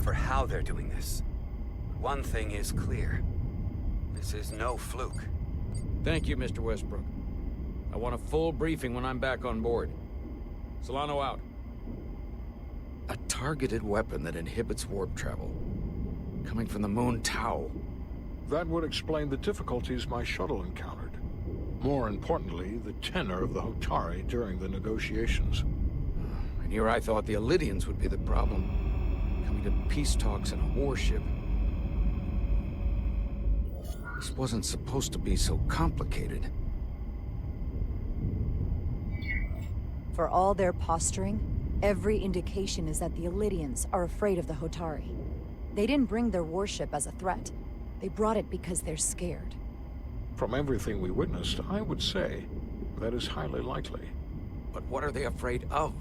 for how they're doing this. One thing is clear. This is no fluke. Thank you, Mr. Westbrook. I want a full briefing when I'm back on board. Solano out. A targeted weapon that inhibits warp travel. Coming from the moon Tau. That would explain the difficulties my shuttle encountered. More importantly, the tenor of the Hotari during the negotiations. And here I thought the Elydians would be the problem. Coming to peace talks in a warship. This wasn't supposed to be so complicated. For all their posturing, every indication is that the Elydians are afraid of the Hotari. They didn't bring their warship as a threat. They brought it because they're scared. From everything we witnessed, I would say that is highly likely. But what are they afraid of?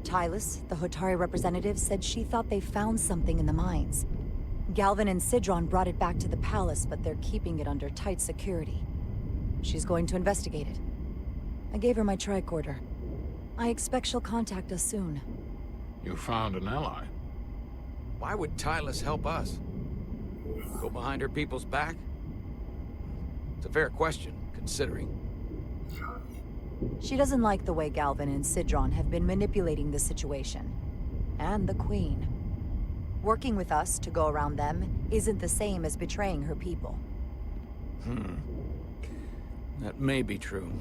Tylus, the Hotari representative, said she thought they found something in the mines. Galvin and Sidron brought it back to the palace, but they're keeping it under tight security. She's going to investigate it. I gave her my tricorder. I expect she'll contact us soon. You found an ally. Why would Tylus help us? Go behind her people's back? It's a fair question, considering. She doesn't like the way Galvin and Sidron have been manipulating the situation. And the Queen. Working with us to go around them isn't the same as betraying her people. That may be true.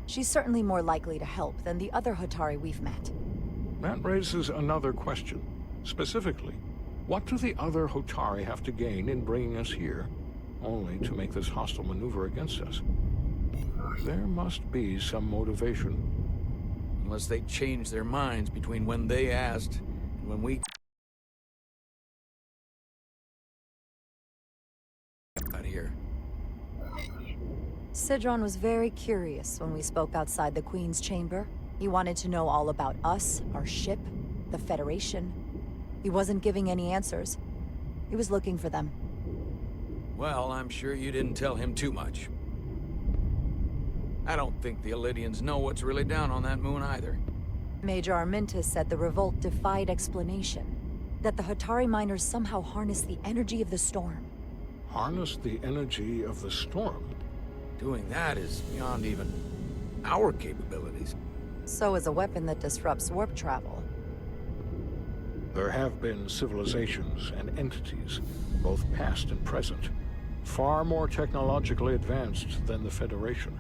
She's certainly more likely to help than the other Hotari we've met. That raises another question. Specifically, what do the other Hotari have to gain in bringing us here, only to make this hostile maneuver against us? There must be some motivation. Unless they change their minds between when they asked and when we... out here. Sidron was very curious when we spoke outside the Queen's chamber. He wanted to know all about us, our ship, the Federation. He wasn't giving any answers. He was looking for them. Well, I'm sure you didn't tell him too much. I don't think the Elydians know what's really down on that moon either. Major Armintus said the revolt defied explanation. That the Hotari miners somehow harnessed the energy of the storm. Harnessed the energy of the storm? Doing that is beyond even our capabilities. So is a weapon that disrupts warp travel. There have been civilizations and entities, both past and present, far more technologically advanced than the Federation.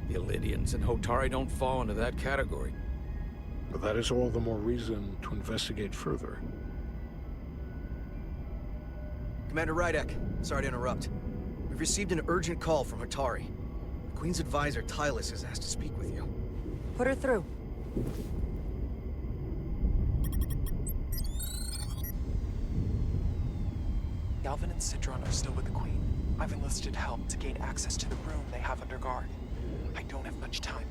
The Elydians and Hotari don't fall into that category. But that is all the more reason to investigate further. Commander Rydek, sorry to interrupt. We've received an urgent call from Hotari. The Queen's advisor, Tylus, has asked to speak with you. Put her through. Galvin and Sidron are still with the Queen. I've enlisted help to gain access to the room they have under guard. I don't have much time.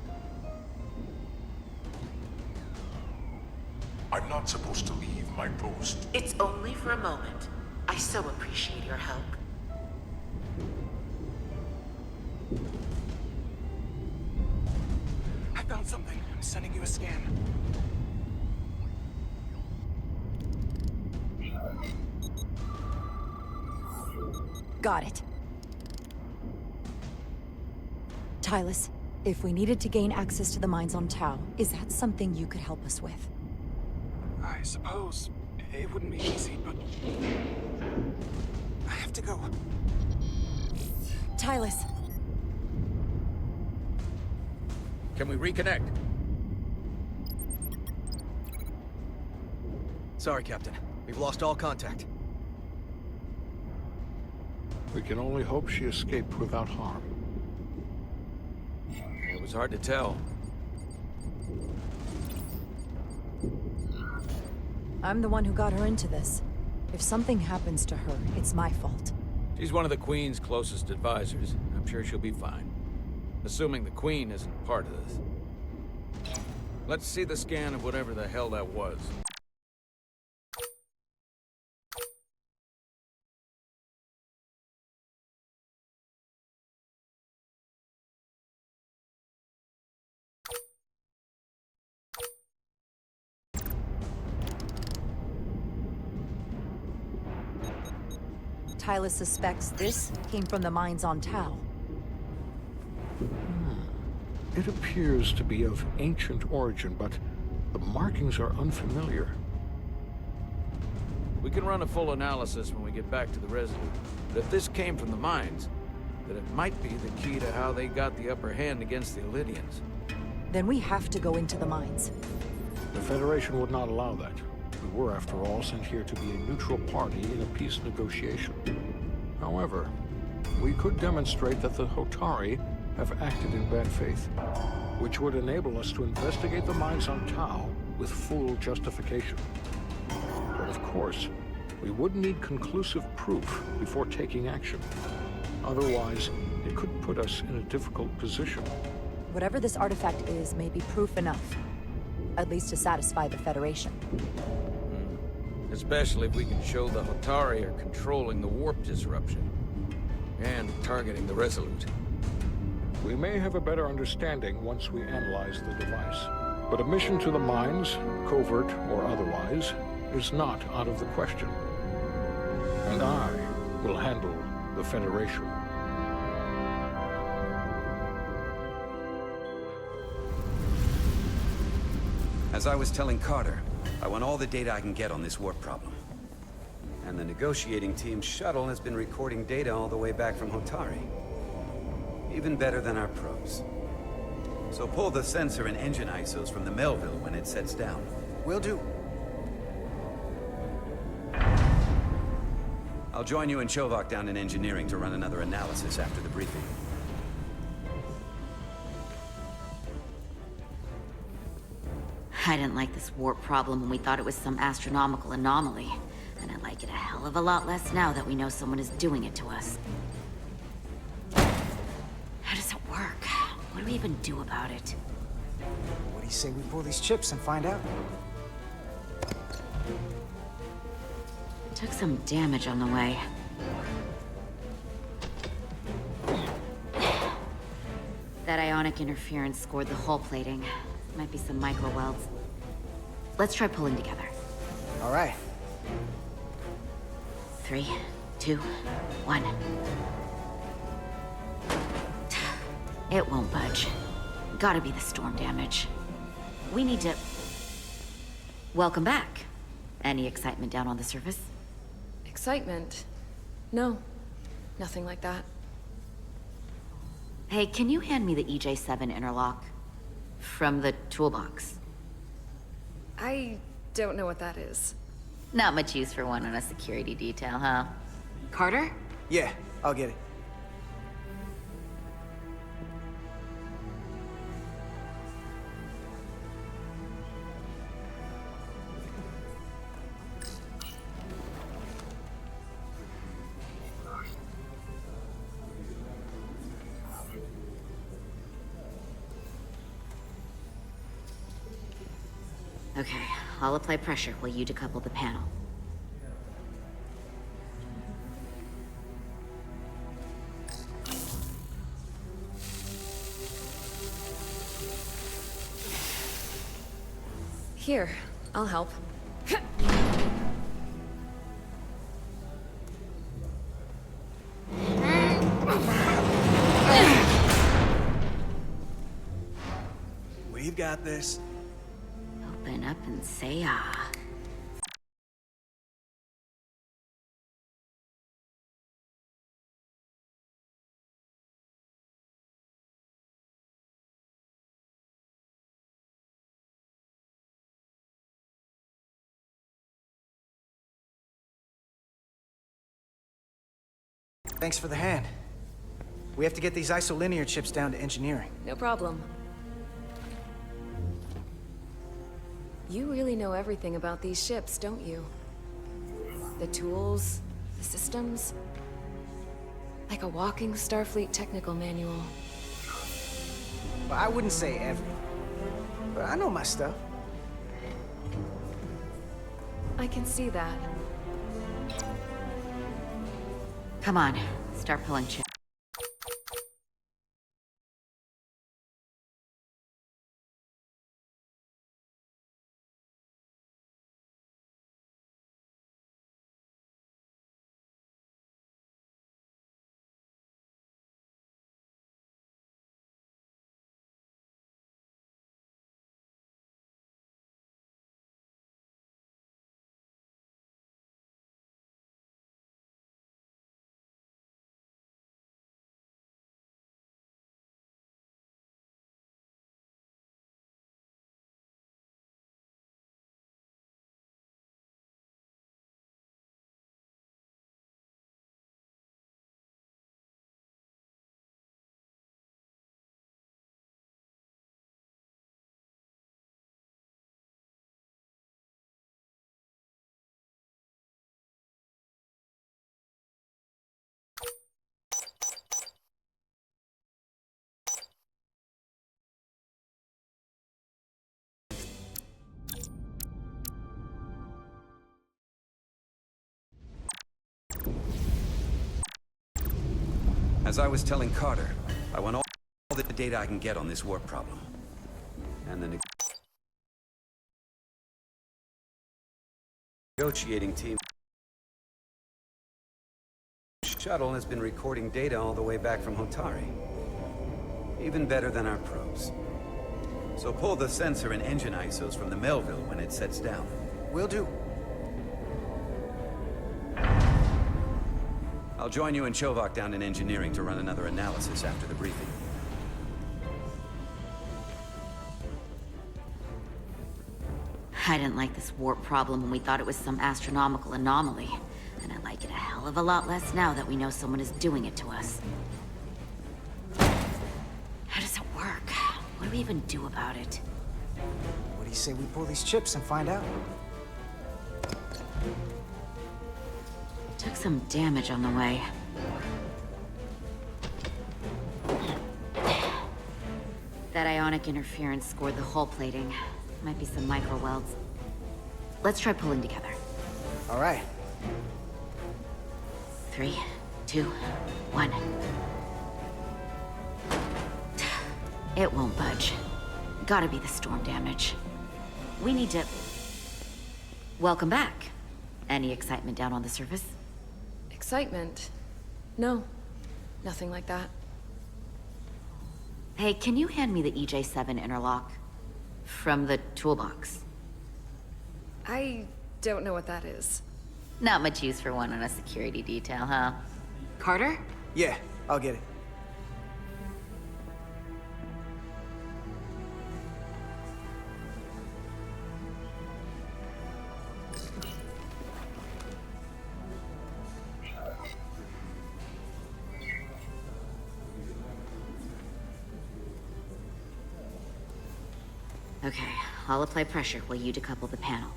I'm not supposed to leave my post. It's only for a moment. I so appreciate your help. I found something. I'm sending you a scan. Got it. Tylus, if we needed to gain access to the mines on Tau, is that something you could help us with? I suppose it wouldn't be easy, but I have to go. Tylus. Can we reconnect? Sorry, Captain. We've lost all contact. We can only hope she escaped without harm. It was hard to tell. I'm the one who got her into this. If something happens to her, it's my fault. She's one of the Queen's closest advisors. I'm sure she'll be fine. Assuming the Queen isn't part of this. Let's see the scan of whatever the hell that was. Tylus suspects this came from the mines on Tau. It appears to be of ancient origin, but the markings are unfamiliar. We can run a full analysis when we get back to the Resolute. But if this came from the mines, then it might be the key to how they got the upper hand against the Illydians. Then we have to go into the mines. The Federation would not allow that. We were, after all, sent here to be a neutral party in a peace negotiation. However, we could demonstrate that the Hotari have acted in bad faith, which would enable us to investigate the mines on Tau with full justification. But of course, we would need conclusive proof before taking action. Otherwise, it could put us in a difficult position. Whatever this artifact is may be proof enough. At least to satisfy the Federation. Especially if we can show the Hotari are controlling the warp disruption. And targeting the Resolute. We may have a better understanding once we analyze the device. But a mission to the mines, covert or otherwise, is not out of the question. And I will handle the Federation. As I was telling Carter, I want all the data I can get on this warp problem. And the negotiating team's shuttle has been recording data all the way back from Hotari. Even better than our probes. So pull the sensor and engine ISOs from the Melville when it sets down. Will do. I'll join you and Chovak down in engineering to run another analysis after the briefing. I didn't like this warp problem when we thought it was some astronomical anomaly. And I like it a hell of a lot less now that we know someone is doing it to us. How does it work? What do we even do about it? What do you say we pull these chips and find out? Took some damage on the way. That ionic interference scored the hull plating. Might be some micro welds. Let's try pulling together. All right. 3, 2, 1. It won't budge. Gotta be the storm damage. We need to... Welcome back. Any excitement down on the surface? Excitement? No. Nothing like that. Hey, can you hand me the EJ7 interlock? From the toolbox. I don't know what that is. Not much use for one on a security detail, huh? Carter? Yeah, I'll get it. Okay, I'll apply pressure while you decouple the panel. Here, I'll help. We've got this. Open up and say ah. Thanks for the hand. We have to get these isolinear chips down to engineering. No problem. You really know everything about these ships, don't you? The tools, the systems. Like a walking Starfleet technical manual. Well, I wouldn't say everything, but I know my stuff. I can see that. Come on, start pulling chips. As I was telling Carter, I want all the data I can get on this warp problem. And the negotiating team shuttle has been recording data all the way back from Hotari. Even better than our probes. So pull the sensor and engine ISOs from the Melville when it sets down. Will do. I'll join you and Chovak down in engineering to run another analysis after the briefing. I didn't like this warp problem when we thought it was some astronomical anomaly. And I like it a hell of a lot less now that we know someone is doing it to us. How does it work? What do we even do about it? What do you say we pull these chips and find out? Took some damage on the way. That ionic interference scored the hull plating. Might be some micro welds. Let's try pulling together. All right. 3, 2, 1. It won't budge. Gotta be the storm damage. We need to... Welcome back. Any excitement down on the surface? Excitement? No. Nothing like that. Hey, can you hand me the EJ7 interlock? From the toolbox. I don't know what that is. Not much use for one on a security detail, huh? Carter? Yeah, I'll get it. Okay, I'll apply pressure while you decouple the panel.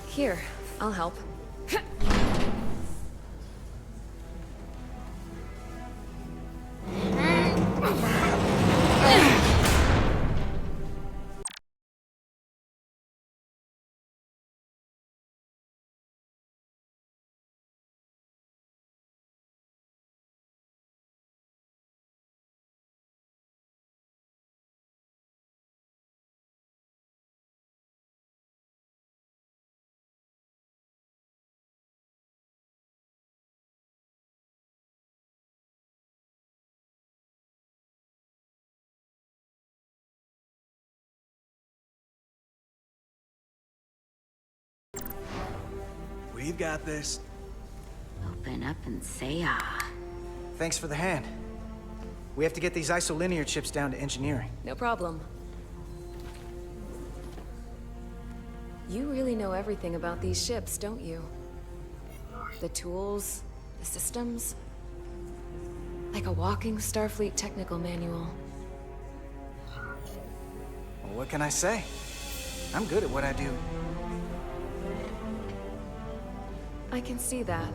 Here, I'll help. We've got this. Open up and say ah. Thanks for the hand. We have to get these isolinear chips down to engineering. No problem. You really know everything about these ships, don't you? The tools, the systems. Like a walking Starfleet technical manual. Well, what can I say? I'm good at what I do. I can see that.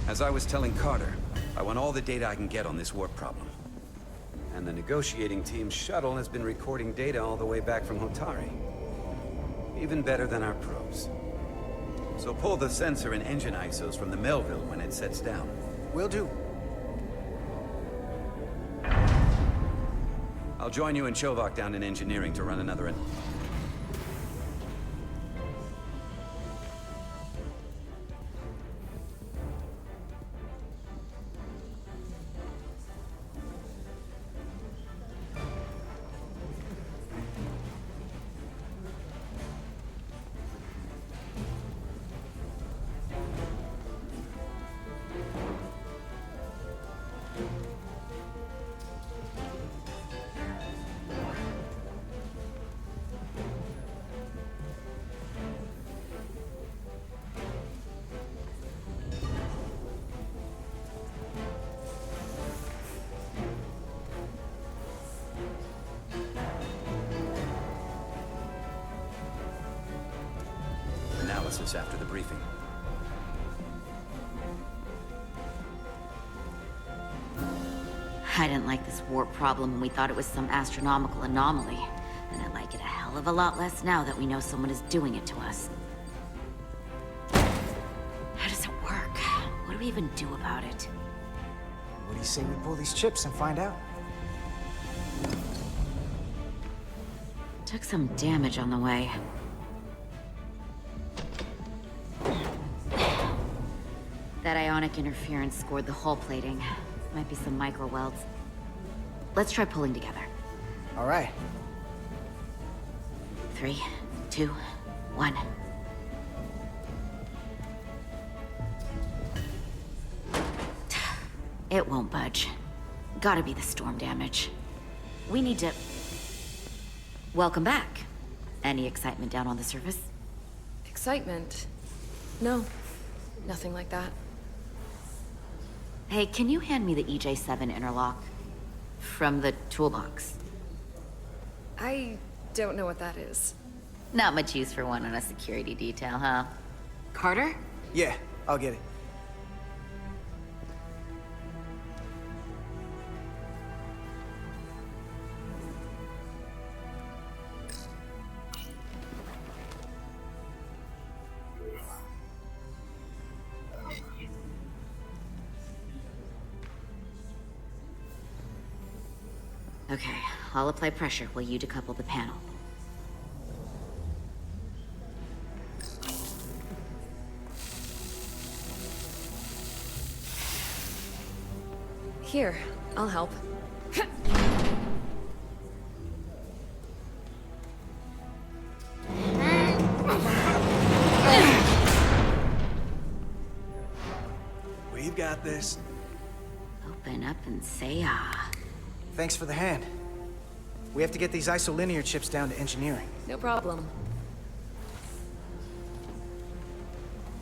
As I was telling Carter, I want all the data I can get on this warp problem. And the negotiating team's shuttle has been recording data all the way back from Hotari. Even better than our probes. So pull the sensor and engine ISOs from the Melville when it sets down. Will do. I'll join you and Chovak down in engineering to run another... analysis after the briefing. I didn't like this warp problem when we thought it was some astronomical anomaly. And I like it a hell of a lot less now that we know someone is doing it to us. How does it work? What do we even do about it? What do you say we pull these chips and find out? Took some damage on the way. That ionic interference scored the hull plating. Might be some micro welds. Let's try pulling together. All right. 3, 2, 1. It won't budge. Gotta be the storm damage. We need to... Welcome back. Any excitement down on the surface? Excitement? No. Nothing like that. Hey, can you hand me the EJ7 interlock? From the toolbox. I don't know what that is. Not much use for one on a security detail, huh? Carter? Yeah, I'll get it. Okay, I'll apply pressure while you decouple the panel. Here, I'll help. We've got this. Open up and say ah. Thanks for the hand. We have to get these isolinear chips down to engineering. No problem.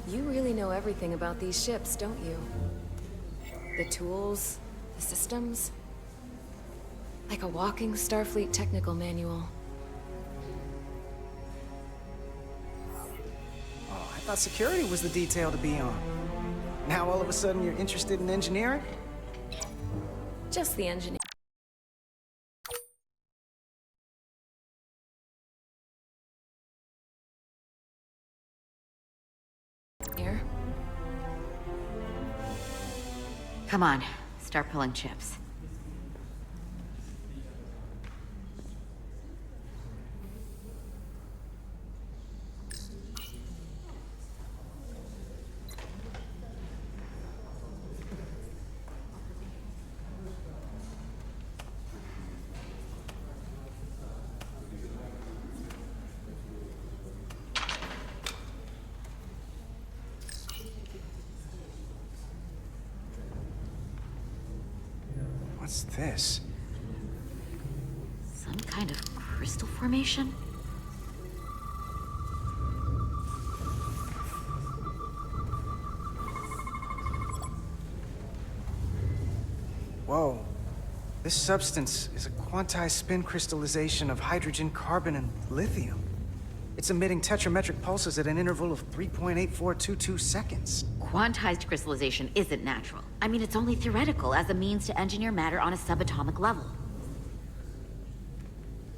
You really know everything about these ships, don't you? The tools, the systems. Like a walking Starfleet technical manual. Oh, I thought security was the detail to be on. Now all of a sudden you're interested in engineering? Just the engineer. Here. Come on, start pulling chips. What's this? Some kind of crystal formation? Whoa. This substance is a quantized spin crystallization of hydrogen, carbon, and lithium. It's emitting tetrametric pulses at an interval of 3.8422 seconds. Quantized crystallization isn't natural. I mean, it's only theoretical as a means to engineer matter on a subatomic level.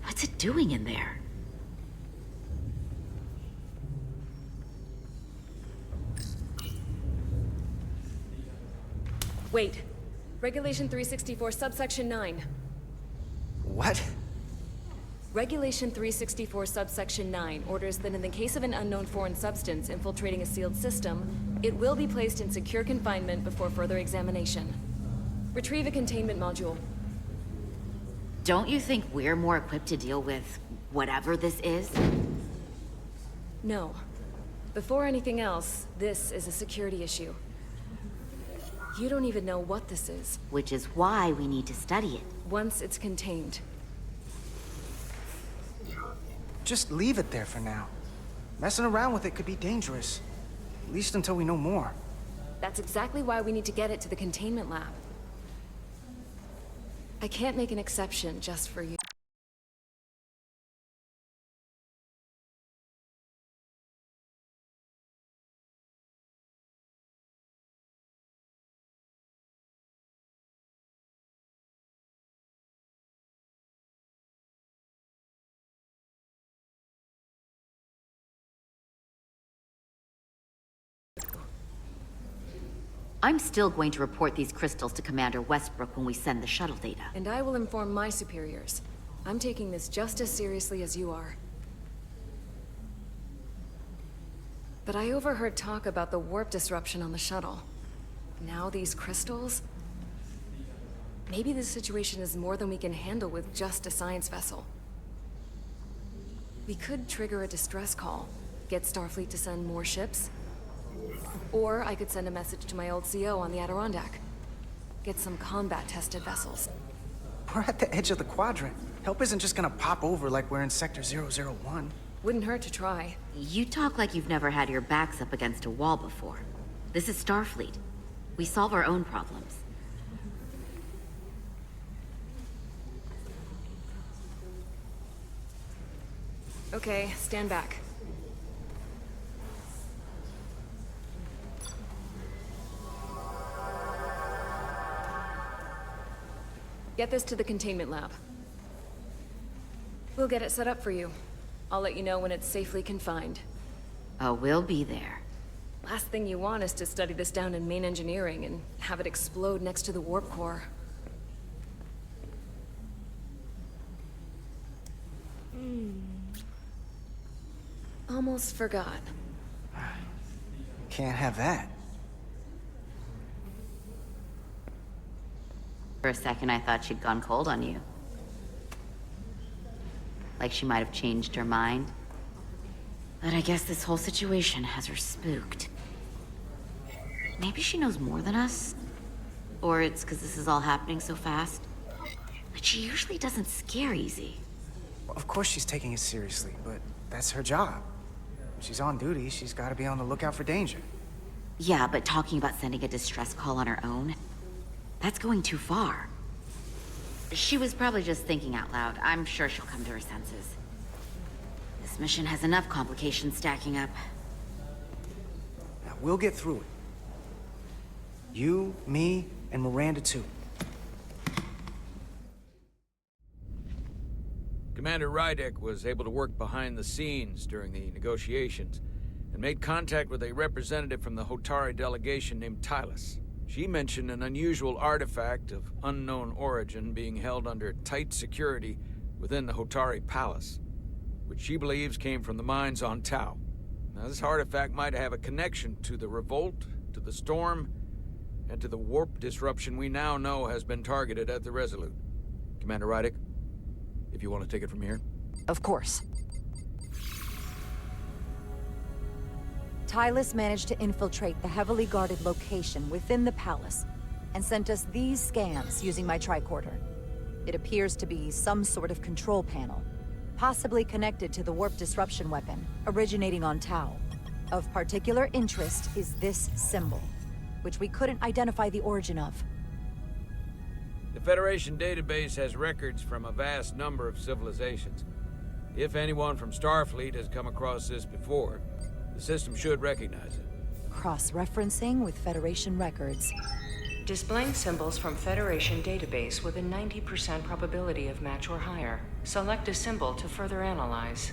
What's it doing in there? Wait. Regulation 364, subsection 9. What? Regulation 364, subsection 9 orders that in the case of an unknown foreign substance infiltrating a sealed system, it will be placed in secure confinement before further examination. Retrieve a containment module. Don't you think we're more equipped to deal with whatever this is? No. Before anything else, this is a security issue. You don't even know what this is. Which is why we need to study it. Once it's contained. Just leave it there for now. Messing around with it could be dangerous. At least until we know more. That's exactly why we need to get it to the containment lab. I can't make an exception just for you. I'm still going to report these crystals to Commander Westbrook when we send the shuttle data. And I will inform my superiors. I'm taking this just as seriously as you are. But I overheard talk about the warp disruption on the shuttle. Now these crystals? Maybe this situation is more than we can handle with just a science vessel. We could trigger a distress call, get Starfleet to send more ships. Or I could send a message to my old CO on the Adirondack. Get some combat-tested vessels. We're at the edge of the quadrant. Help isn't just gonna pop over like we're in Sector 001. Wouldn't hurt to try. You talk like you've never had your backs up against a wall before. This is Starfleet. We solve our own problems. Okay, stand back. Get this to the containment lab. We'll get it set up for you. I'll let you know when it's safely confined. Oh, we'll be there. Last thing you want is to study this down in main engineering and have it explode next to the warp core. Almost forgot. Can't have that. For a second, I thought she'd gone cold on you. Like she might have changed her mind. But I guess this whole situation has her spooked. Maybe she knows more than us? Or it's because this is all happening so fast? But she usually doesn't scare easy. Well, of course she's taking it seriously, but that's her job. When she's on duty, she's gotta be on the lookout for danger. Yeah, but talking about sending a distress call on her own? That's going too far. She was probably just thinking out loud. I'm sure she'll come to her senses. This mission has enough complications stacking up. Now, we'll get through it. You, me, and Miranda too. Commander Rydek was able to work behind the scenes during the negotiations and made contact with a representative from the Hotari delegation named Tylus. She mentioned an unusual artifact of unknown origin being held under tight security within the Hotari Palace, which she believes came from the mines on Tau. Now, this artifact might have a connection to the revolt, to the storm, and to the warp disruption we now know has been targeted at the Resolute. Commander Rydek, if you want to take it from here. Of course. Tylus managed to infiltrate the heavily guarded location within the palace and sent us these scans using my tricorder. It appears to be some sort of control panel, possibly connected to the warp disruption weapon originating on Tau. Of particular interest is this symbol, which we couldn't identify the origin of. The Federation database has records from a vast number of civilizations. If anyone from Starfleet has come across this before, the system should recognize it. Cross-referencing with Federation records. Displaying symbols from Federation database with a 90% probability of match or higher. Select a symbol to further analyze.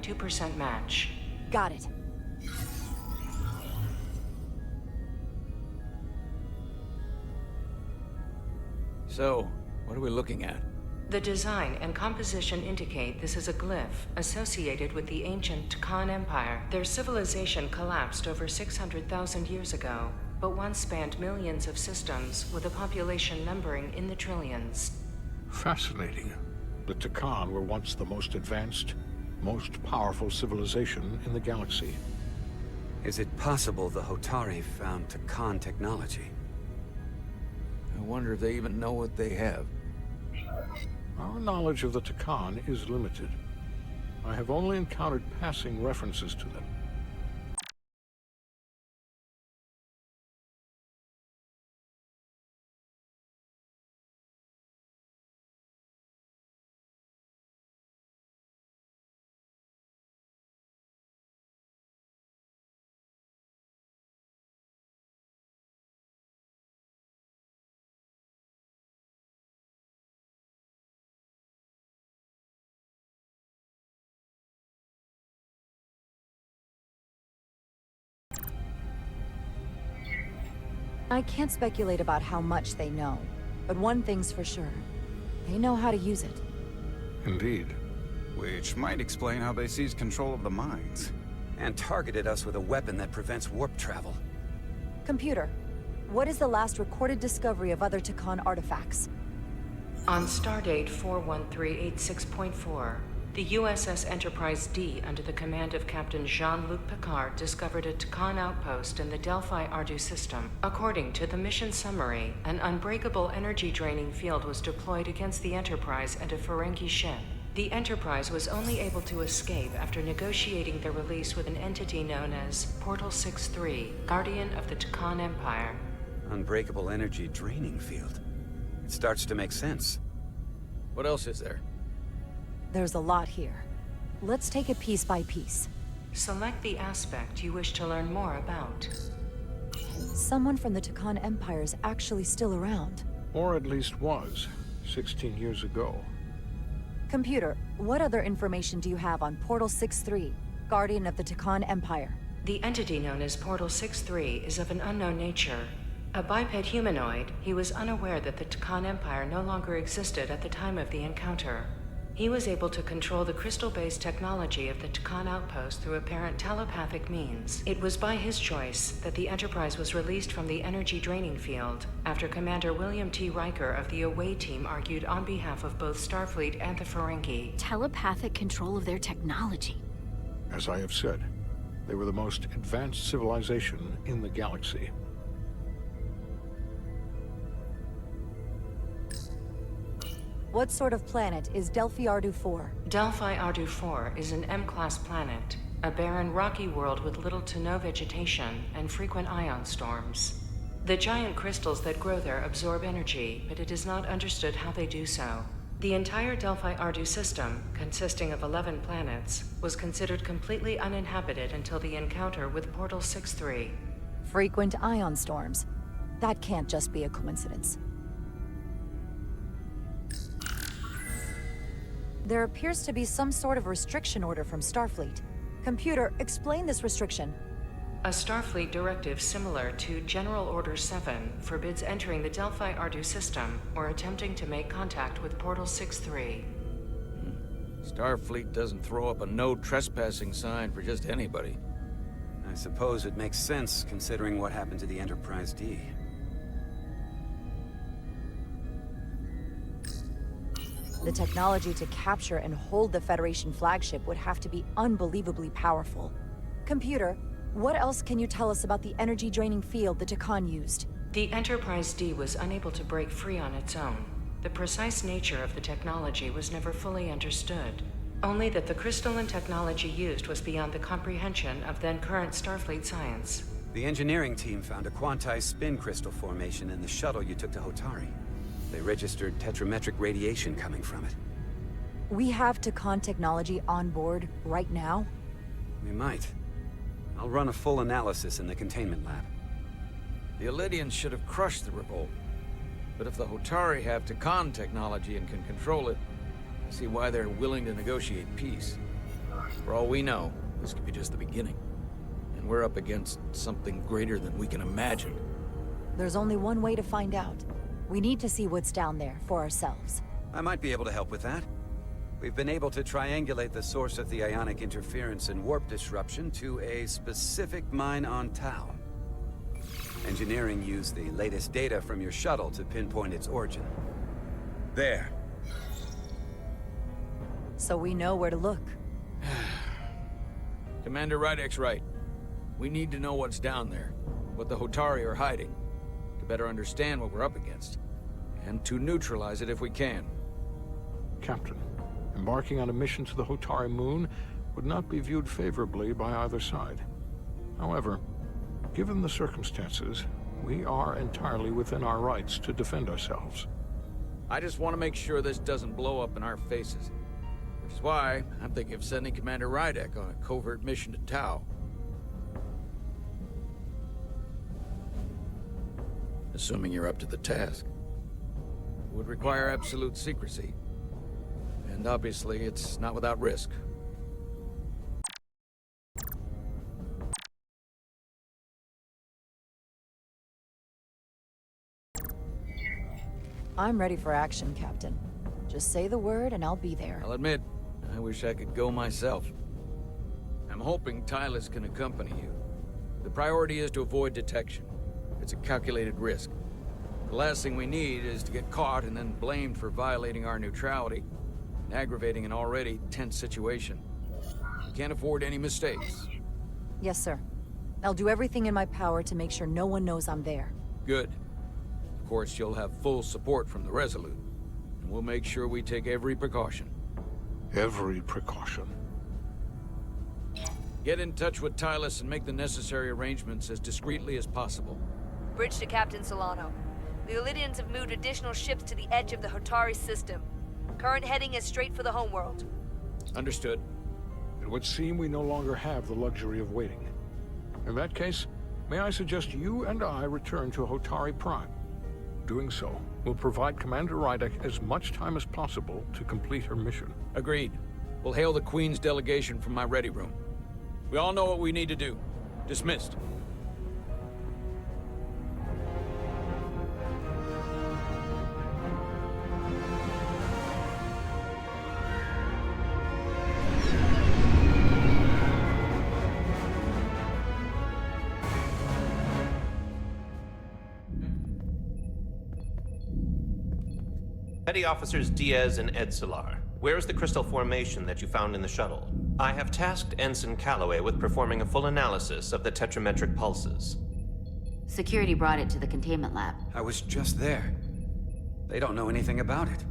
.2% match. Got it. So, what are we looking at? The design and composition indicate this is a glyph associated with the ancient Khan Empire. Their civilization collapsed over 600,000 years ago, but once spanned millions of systems with a population numbering in the trillions. Fascinating. The Takan were once the most advanced, most powerful civilization in the galaxy. Is it possible the Hotari found Takan technology? I wonder if they even know what they have. Our knowledge of the Takan is limited. I have only encountered passing references to them. I can't speculate about how much they know, but one thing's for sure. They know how to use it. Indeed. Which might explain how they seized control of the mines. And targeted us with a weapon that prevents warp travel. Computer, what is the last recorded discovery of other Takan artifacts? On stardate 41386.4, the USS Enterprise D, under the command of Captain Jean-Luc Picard, discovered a Takan outpost in the Delphi-Ardu system. According to the mission summary, an unbreakable energy-draining field was deployed against the Enterprise and a Ferengi ship. The Enterprise was only able to escape after negotiating their release with an entity known as Portal 6-3, Guardian of the Takan Empire. Unbreakable energy draining field. It starts to make sense. What else is there? There's a lot here. Let's take it piece by piece. Select the aspect you wish to learn more about. Someone from the Takan Empire is actually still around. Or at least was, 16 years ago. Computer, what other information do you have on Portal 6-3, Guardian of the Takan Empire? The entity known as Portal 6-3 is of an unknown nature. A biped humanoid, he was unaware that the Takan Empire no longer existed at the time of the encounter. He was able to control the crystal-based technology of the Takan outpost through apparent telepathic means. It was by his choice that the Enterprise was released from the energy draining field after Commander William T. Riker of the Away Team argued on behalf of both Starfleet and the Ferengi. Telepathic control of their technology. As I have said, they were the most advanced civilization in the galaxy. What sort of planet is Delphi-Ardu 4? Delphi-Ardu 4 is an M-class planet, a barren rocky world with little to no vegetation and frequent ion storms. The giant crystals that grow there absorb energy, but it is not understood how they do so. The entire Delphi-Ardu system, consisting of 11 planets, was considered completely uninhabited until the encounter with Portal 6-3. Frequent ion storms. That can't just be a coincidence. There appears to be some sort of restriction order from Starfleet. Computer, explain this restriction. A Starfleet directive similar to General Order 7 forbids entering the Delphi-Ardu system or attempting to make contact with Portal 6-3. Starfleet doesn't throw up a no trespassing sign for just anybody. I suppose it makes sense considering what happened to the Enterprise D. The technology to capture and hold the Federation flagship would have to be unbelievably powerful. Computer, what else can you tell us about the energy-draining field the Takan used? The Enterprise D was unable to break free on its own. The precise nature of the technology was never fully understood. Only that the crystalline technology used was beyond the comprehension of then-current Starfleet science. The engineering team found a quantized spin crystal formation in the shuttle you took to Hotari. They registered tetrametric radiation coming from it. We have Takan technology on board right now? We might. I'll run a full analysis in the containment lab. The Illidians should have crushed the revolt. But if the Hotari have Takan technology and can control it, I see why they're willing to negotiate peace. For all we know, this could be just the beginning. And we're up against something greater than we can imagine. There's only one way to find out. We need to see what's down there for ourselves. I might be able to help with that. We've been able to triangulate the source of the ionic interference and warp disruption to a specific mine on Tau. Engineering used the latest data from your shuttle to pinpoint its origin. There. So we know where to look. Commander Rydek's right. We need to know what's down there, what the Hotari are hiding, to better understand what we're up against, and to neutralize it if we can. Captain, embarking on a mission to the Hotari moon would not be viewed favorably by either side. However, given the circumstances, we are entirely within our rights to defend ourselves. I just want to make sure this doesn't blow up in our faces. Which is why I'm thinking of sending Commander Rydek on a covert mission to Tau. Assuming you're up to the task. It would require absolute secrecy. And obviously, it's not without risk. I'm ready for action, Captain. Just say the word and I'll be there. I'll admit, I wish I could go myself. I'm hoping Tylus can accompany you. The priority is to avoid detection. It's a calculated risk. The last thing we need is to get caught and then blamed for violating our neutrality and aggravating an already tense situation. We can't afford any mistakes. Yes, sir. I'll do everything in my power to make sure no one knows I'm there. Good. Of course, you'll have full support from the Resolute, and we'll make sure we take every precaution. Every precaution. Get in touch with Tylus and make the necessary arrangements as discreetly as possible. Bridge to Captain Solano. The Illidians have moved additional ships to the edge of the Hotari system. Current heading is straight for the homeworld. Understood. It would seem we no longer have the luxury of waiting. In that case, may I suggest you and I return to Hotari Prime? Doing so will provide Commander Rydek as much time as possible to complete her mission. Agreed. We'll hail the Queen's delegation from my ready room. We all know what we need to do. Dismissed. Petty Officers Diaz and Edsolar, where is the crystal formation that you found in the shuttle? I have tasked Ensign Calloway with performing a full analysis of the tetrametric pulses. Security brought it to the containment lab. I was just there. They don't know anything about it.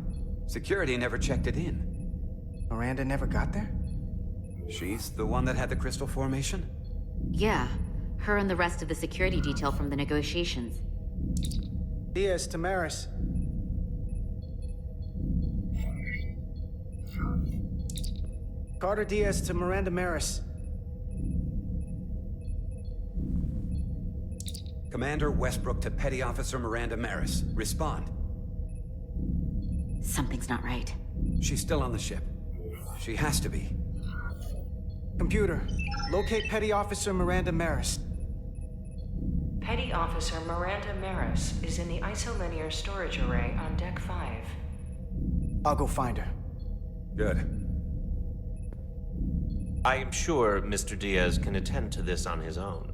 Security never checked it in. Miranda never got there? She's the one that had the crystal formation? Yeah, her and the rest of the security detail from the negotiations. Diaz, Tamaris. Carter Diaz to Miranda Maris. Commander Westbrook to Petty Officer Miranda Maris. Respond. Something's not right. She's still on the ship. She has to be. Computer, locate Petty Officer Miranda Maris. Petty Officer Miranda Maris is in the isolinear storage array on Deck 5. I'll go find her. Good. I am sure Mr. Diaz can attend to this on his own.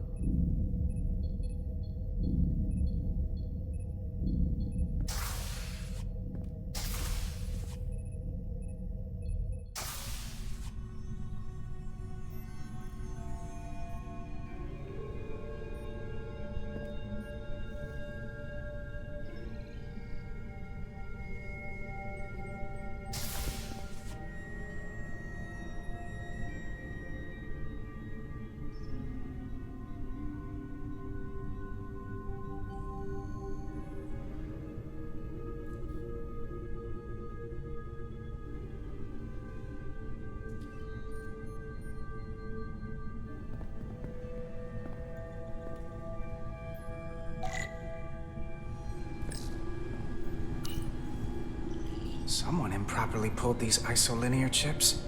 Someone improperly pulled these isolinear chips.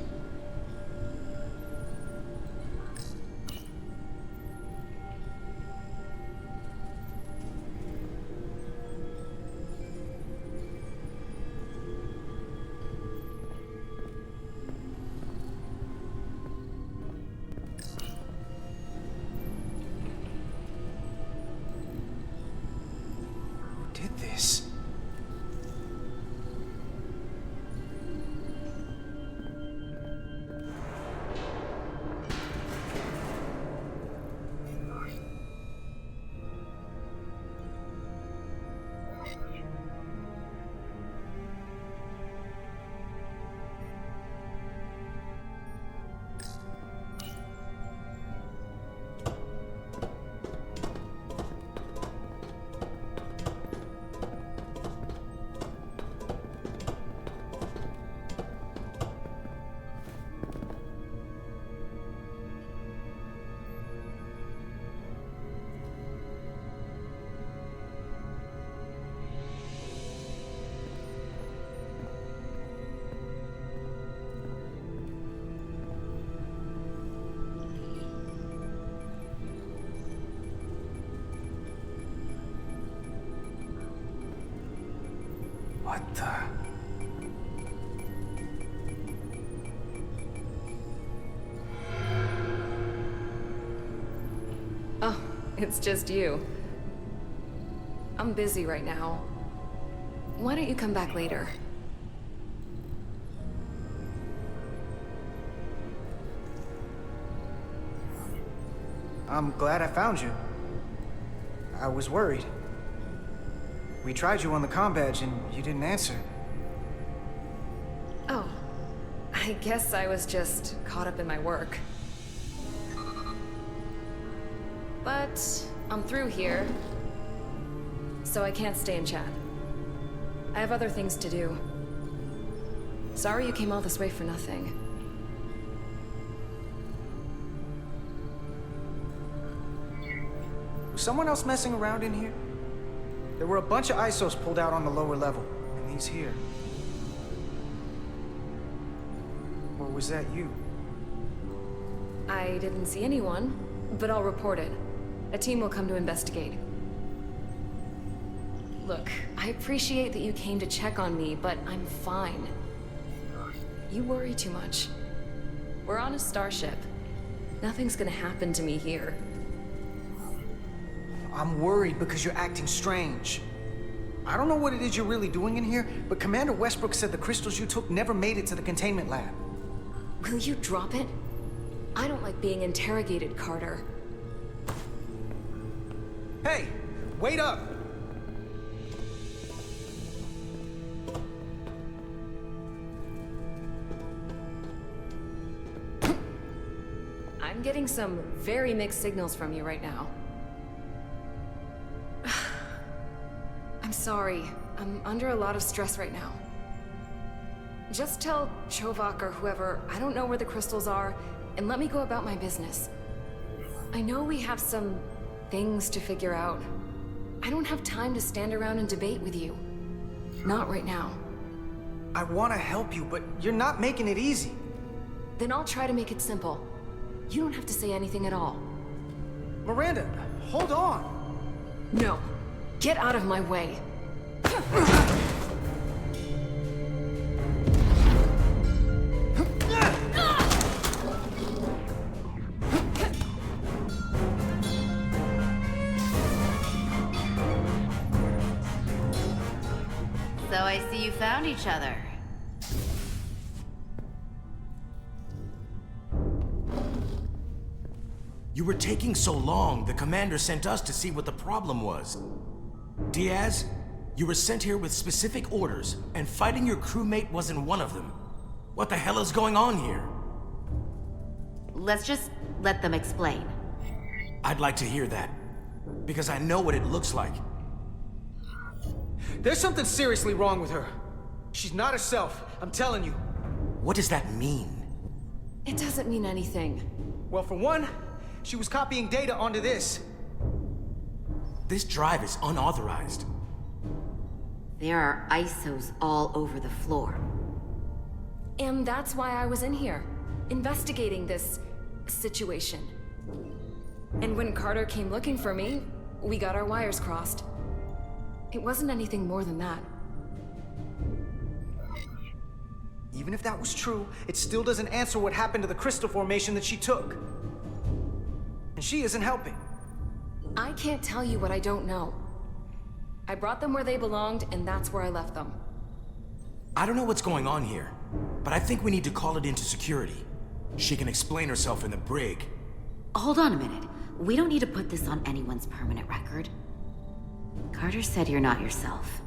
What the? Oh, it's just you. I'm busy right now. Why don't you come back later? I'm glad I found you. I was worried. We tried you on the comm badge and you didn't answer. Oh, I guess I was just caught up in my work. But I'm through here, so I can't stay and chat. I have other things to do. Sorry you came all this way for nothing. Was someone else messing around in here? There were a bunch of ISOs pulled out on the lower level, and these here. Or was that you? I didn't see anyone, but I'll report it. A team will come to investigate. Look, I appreciate that you came to check on me, but I'm fine. You worry too much. We're on a starship. Nothing's gonna happen to me here. I'm worried because you're acting strange. I don't know what it is you're really doing in here, but Commander Westbrook said the crystals you took never made it to the containment lab. Will you drop it? I don't like being interrogated, Carter. Hey, wait up! I'm getting some very mixed signals from you right now. I'm sorry. I'm under a lot of stress right now. Just tell Chovak or whoever I don't know where the crystals are, and let me go about my business. I know we have some things to figure out. I don't have time to stand around and debate with you. Not right now. I want to help you, but you're not making it easy. Then I'll try to make it simple. You don't have to say anything at all. Miranda, hold on. No. Get out of my way. So I see you found each other. You were taking so long, the commander sent us to see what the problem was. Diaz, you were sent here with specific orders, and fighting your crewmate wasn't one of them. What the hell is going on here? Let's just let them explain. I'd like to hear that, because I know what it looks like. There's something seriously wrong with her. She's not herself, I'm telling you. What does that mean? It doesn't mean anything. Well, for one, she was copying data onto this. This drive is unauthorized. There are ISOs all over the floor. And that's why I was in here, investigating this situation. And when Carter came looking for me, we got our wires crossed. It wasn't anything more than that. Even if that was true, it still doesn't answer what happened to the crystal formation that she took. And she isn't helping. I can't tell you what I don't know. I brought them where they belonged, and that's where I left them. I don't know what's going on here, but I think we need to call it into security. She can explain herself in the brig. Hold on a minute. We don't need to put this on anyone's permanent record. Carter said you're not yourself.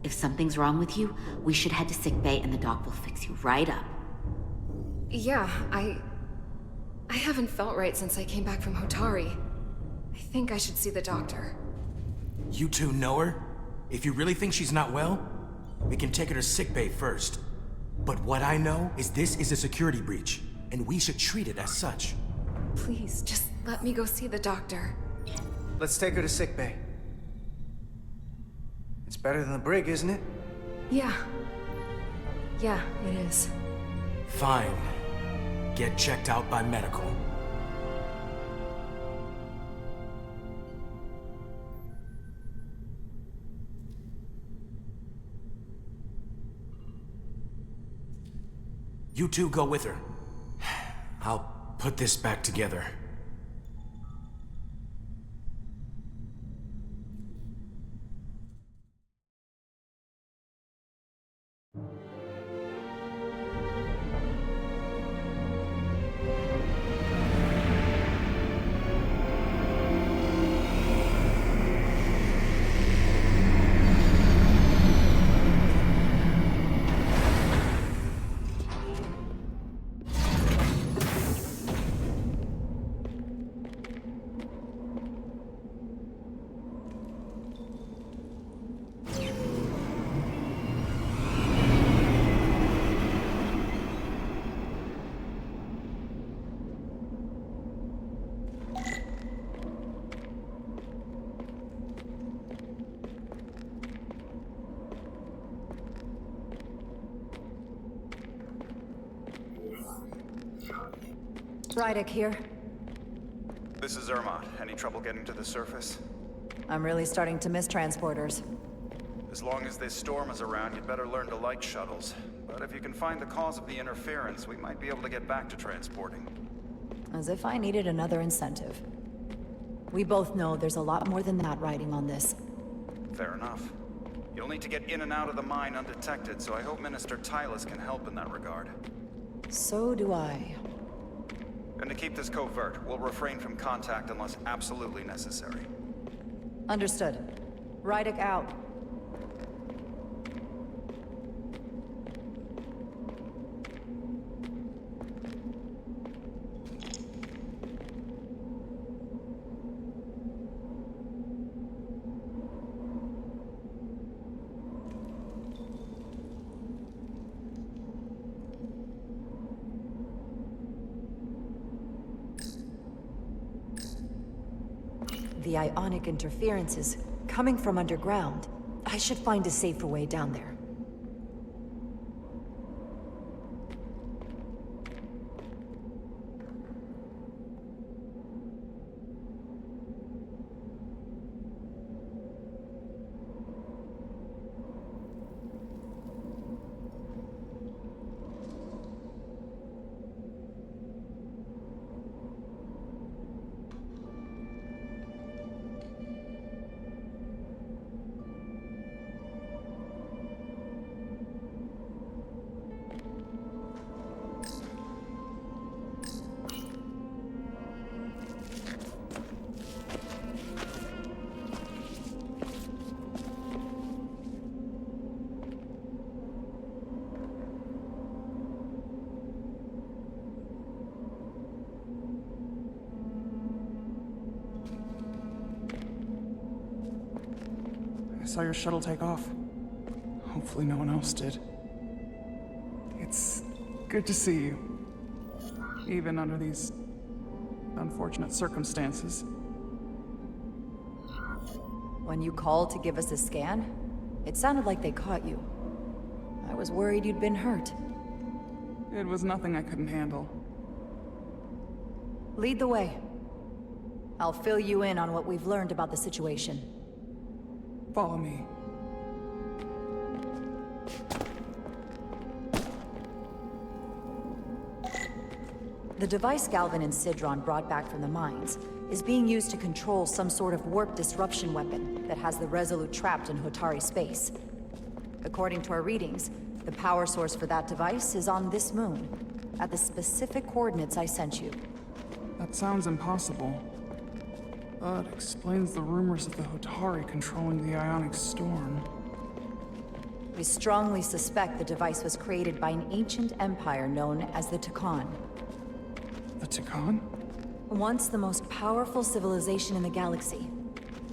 If something's wrong with you, we should head to sickbay and the doc will fix you right up. Yeah, I haven't felt right since I came back from Hotari. I think I should see the doctor. You two know her? If you really think she's not well, we can take her to sickbay first. But what I know is this is a security breach, and we should treat it as such. Please, just let me go see the doctor. Let's take her to sickbay. It's better than the brig, isn't it? Yeah. Yeah, it is. Fine. Get checked out by medical. You two go with her. I'll put this back together. Rydick here. This is Zermatt. Any trouble getting to the surface? I'm really starting to miss transporters. As long as this storm is around, you'd better learn to like shuttles. But if you can find the cause of the interference, we might be able to get back to transporting. As if I needed another incentive. We both know there's a lot more than that riding on this. Fair enough. You'll need to get in and out of the mine undetected, so I hope Minister Tylus can help in that regard. So do I. And to keep this covert, we'll refrain from contact unless absolutely necessary. Understood. Rydick out. The ionic interferences coming from underground. I should find a safer way down there. I saw your shuttle take off. Hopefully no one else did. It's good to see you. Even under these unfortunate circumstances. When you called to give us a scan, it sounded like they caught you. I was worried you'd been hurt. It was nothing I couldn't handle. Lead the way. I'll fill you in on what we've learned about the situation. Follow me. The device Galvin and Sidron brought back from the mines is being used to control some sort of warp disruption weapon that has the Resolute trapped in Hotari space. According to our readings, the power source for that device is on this moon, at the specific coordinates I sent you. That sounds impossible. But explains the rumors of the Hotari controlling the ionic storm. We strongly suspect the device was created by an ancient empire known as the Takan. The Takan? Once the most powerful civilization in the galaxy.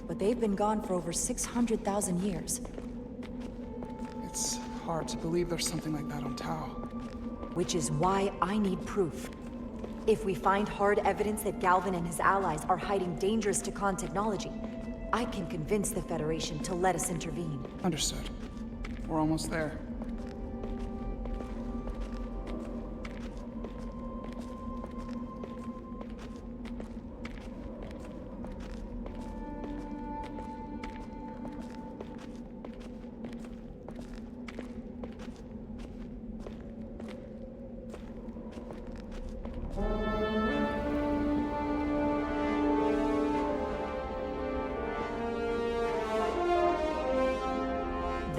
But they've been gone for over 600,000 years. It's hard to believe there's something like that on Tau. Which is why I need proof. If we find hard evidence that Galvin and his allies are hiding dangerous Takan technology, I can convince the Federation to let us intervene. Understood. We're almost there.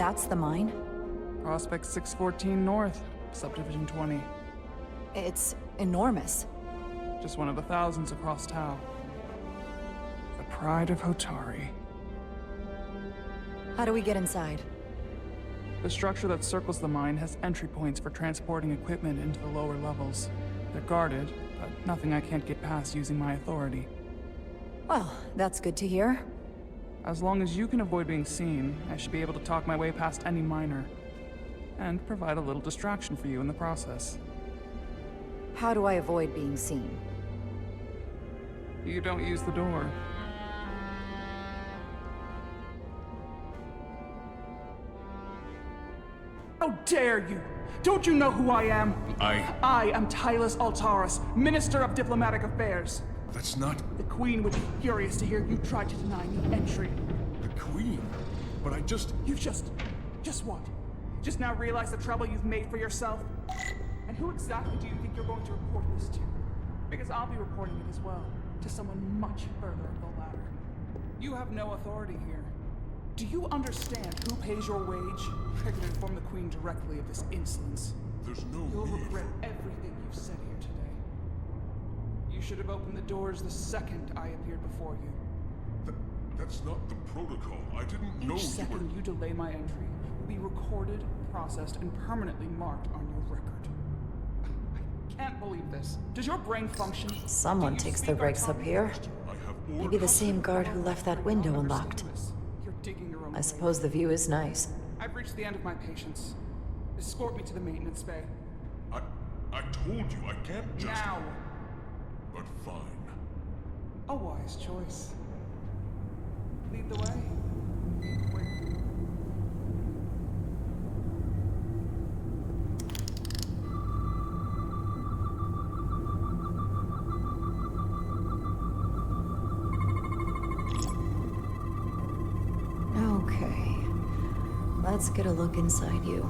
That's the mine? Prospect 614 North, Subdivision 20. It's enormous. Just one of the thousands across Tau. The pride of Hotari. How do we get inside? The structure that circles the mine has entry points for transporting equipment into the lower levels. They're guarded, but nothing I can't get past using my authority. Well, that's good to hear. As long as you can avoid being seen, I should be able to talk my way past any miner. And provide a little distraction for you in the process. How do I avoid being seen? You don't use the door. How dare you! Don't you know who I am? I am Tylus Altaris, Minister of Diplomatic Affairs. That's not... The Queen would be furious to hear you tried to deny me entry. The Queen? But I just... You just what? Just now realize the trouble you've made for yourself? And who exactly do you think you're going to report this to? Because I'll be reporting it as well, to someone much further up the ladder. You have no authority here. Do you understand who pays your wage? I can inform the Queen directly of this insolence. There's no You'll need. regret everything you've said here today. You should have opened the doors the second I appeared before you. That's not the protocol. I didn't know Each second you delay my entry will be recorded, processed, and permanently marked on your record. I can't believe this. Does your brain function? Someone takes their breaks up here. Maybe the same guard who left that window unlocked. I suppose the view is nice. I've reached the end of my patience. Escort me to the maintenance bay. I told you I can't just... Now! But fine. A wise choice. Lead the way. Wait. Okay. Let's get a look inside you.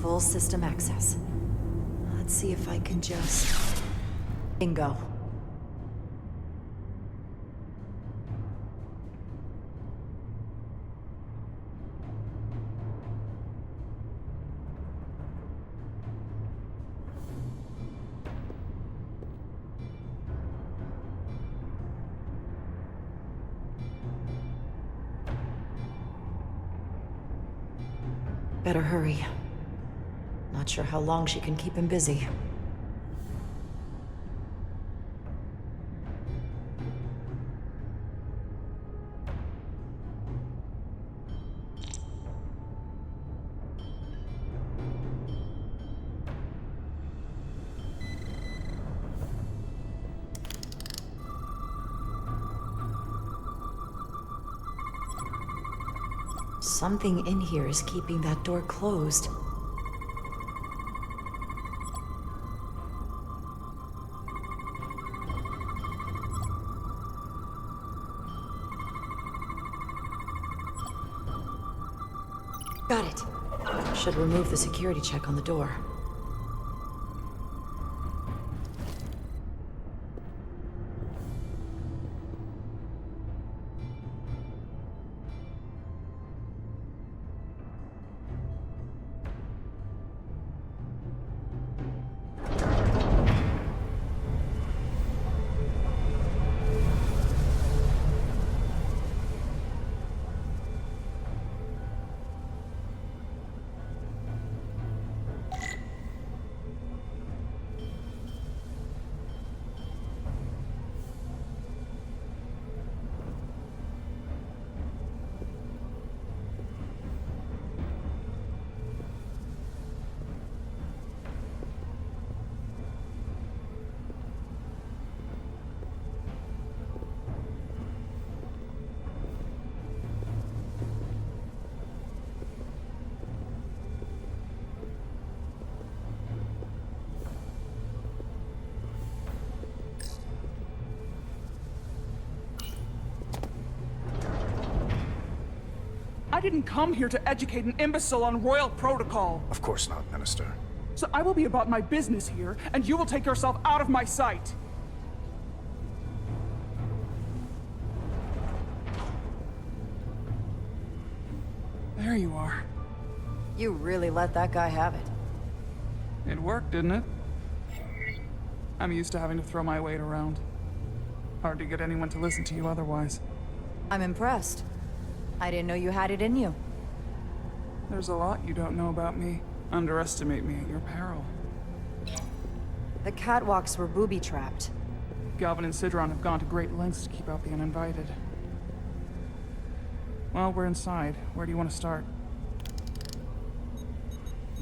Full system access. Let's see if I can just... Bingo. Better hurry. Not sure how long she can keep him busy. Something in here is keeping that door closed. Got it. Should remove the security check on the door. I didn't come here to educate an imbecile on royal protocol. Of course not, Minister. So I will be about my business here, and you will take yourself out of my sight. There you are. You really let that guy have it. It worked, didn't it? I'm used to having to throw my weight around. Hard to get anyone to listen to you otherwise. I'm impressed. I didn't know you had it in you. There's a lot you don't know about me. Underestimate me at your peril. The catwalks were booby-trapped. Galvin and Sidron have gone to great lengths to keep out the uninvited. Well, we're inside. Where do you want to start?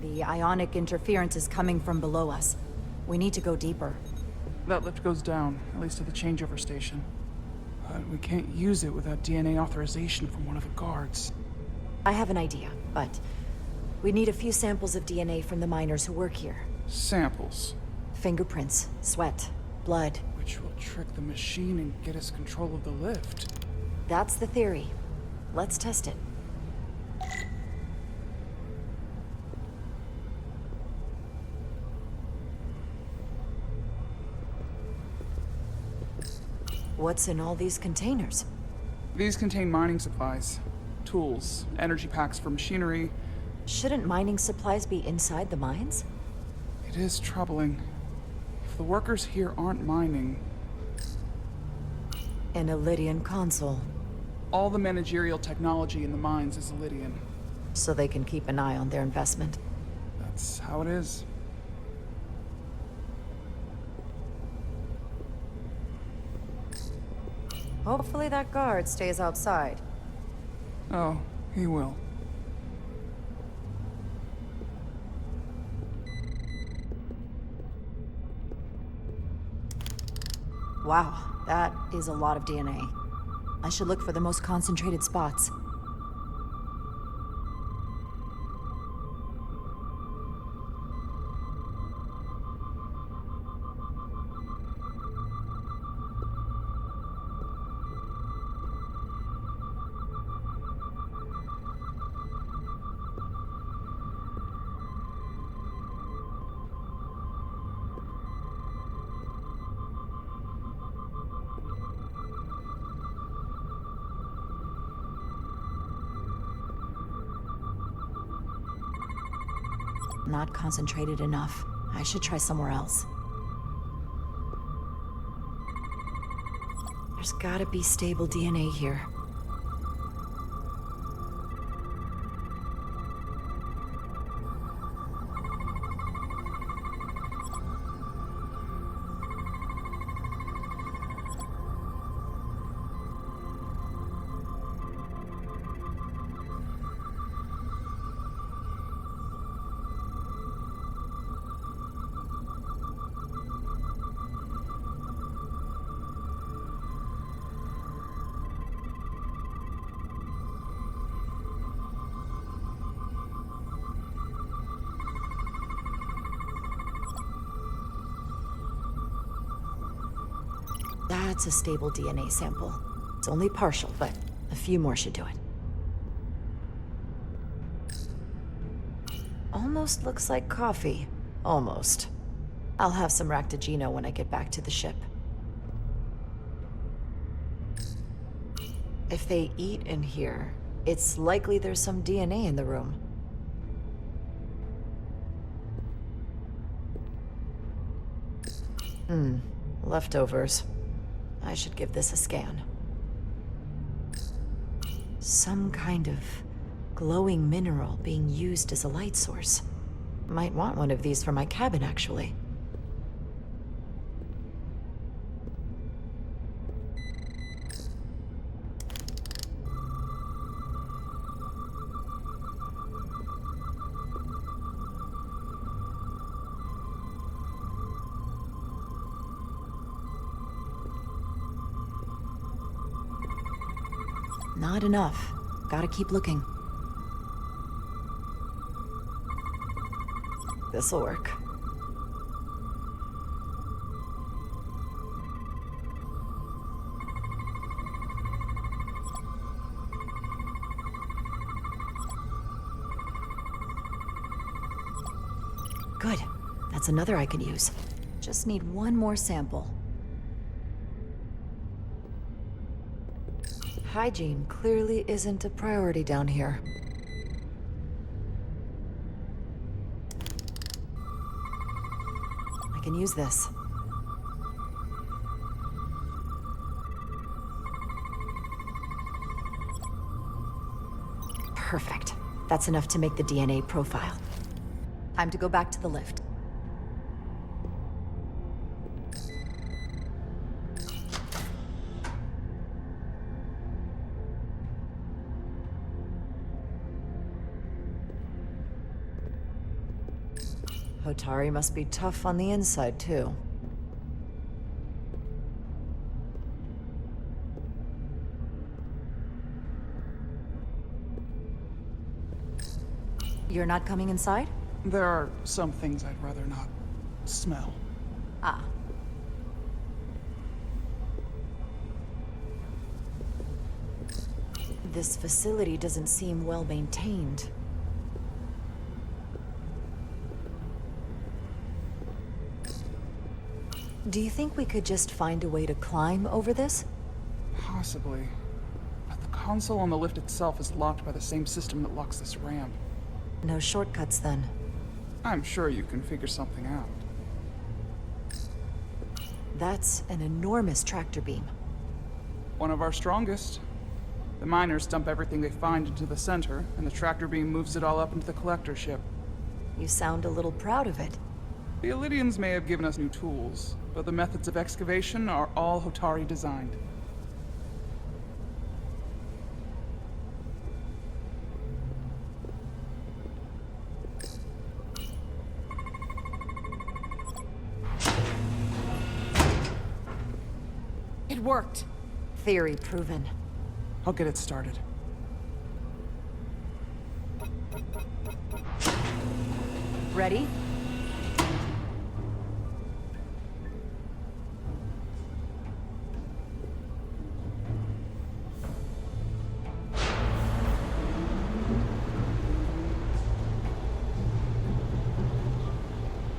The ionic interference is coming from below us. We need to go deeper. That lift goes down, at least to the changeover station. But we can't use it without DNA authorization from one of the guards. I have an idea, but we need a few samples of DNA from the miners who work here. Samples? Fingerprints, sweat, blood. Which will trick the machine and get us control of the lift. That's the theory. Let's test it. What's in all these containers? These contain mining supplies, tools, energy packs for machinery. Shouldn't mining supplies be inside the mines? It is troubling. If the workers here aren't mining... An Illydian console. All the managerial technology in the mines is Illydian. So they can keep an eye on their investment. That's how it is. Hopefully that guard stays outside. Oh, he will. Wow, that is a lot of DNA. I should look for the most concentrated spots. Not concentrated enough. I should try somewhere else. There's gotta be stable DNA here. That's a stable DNA sample. It's only partial, but a few more should do it. Almost looks like coffee. Almost. I'll have some Ractogeno when I get back to the ship. If they eat in here, it's likely there's some DNA in the room. Leftovers. I should give this a scan. Some kind of glowing mineral being used as a light source. Might want one of these for my cabin, actually. Not enough. Gotta keep looking. This'll work. Good. That's another I can use. Just need one more sample. Hygiene clearly isn't a priority down here. I can use this. Perfect. That's enough to make the DNA profile. Time to go back to the lift. Hotari must be tough on the inside, too. You're not coming inside? There are some things I'd rather not smell. Ah. This facility doesn't seem well maintained. Do you think we could just find a way to climb over this? Possibly. But the console on the lift itself is locked by the same system that locks this ramp. No shortcuts, then. I'm sure you can figure something out. That's an enormous tractor beam. One of our strongest. The miners dump everything they find into the center, and the tractor beam moves it all up into the collector ship. You sound a little proud of it. The Illidians may have given us new tools, but the methods of excavation are all Hotari designed. It worked. Theory proven. I'll get it started. Ready?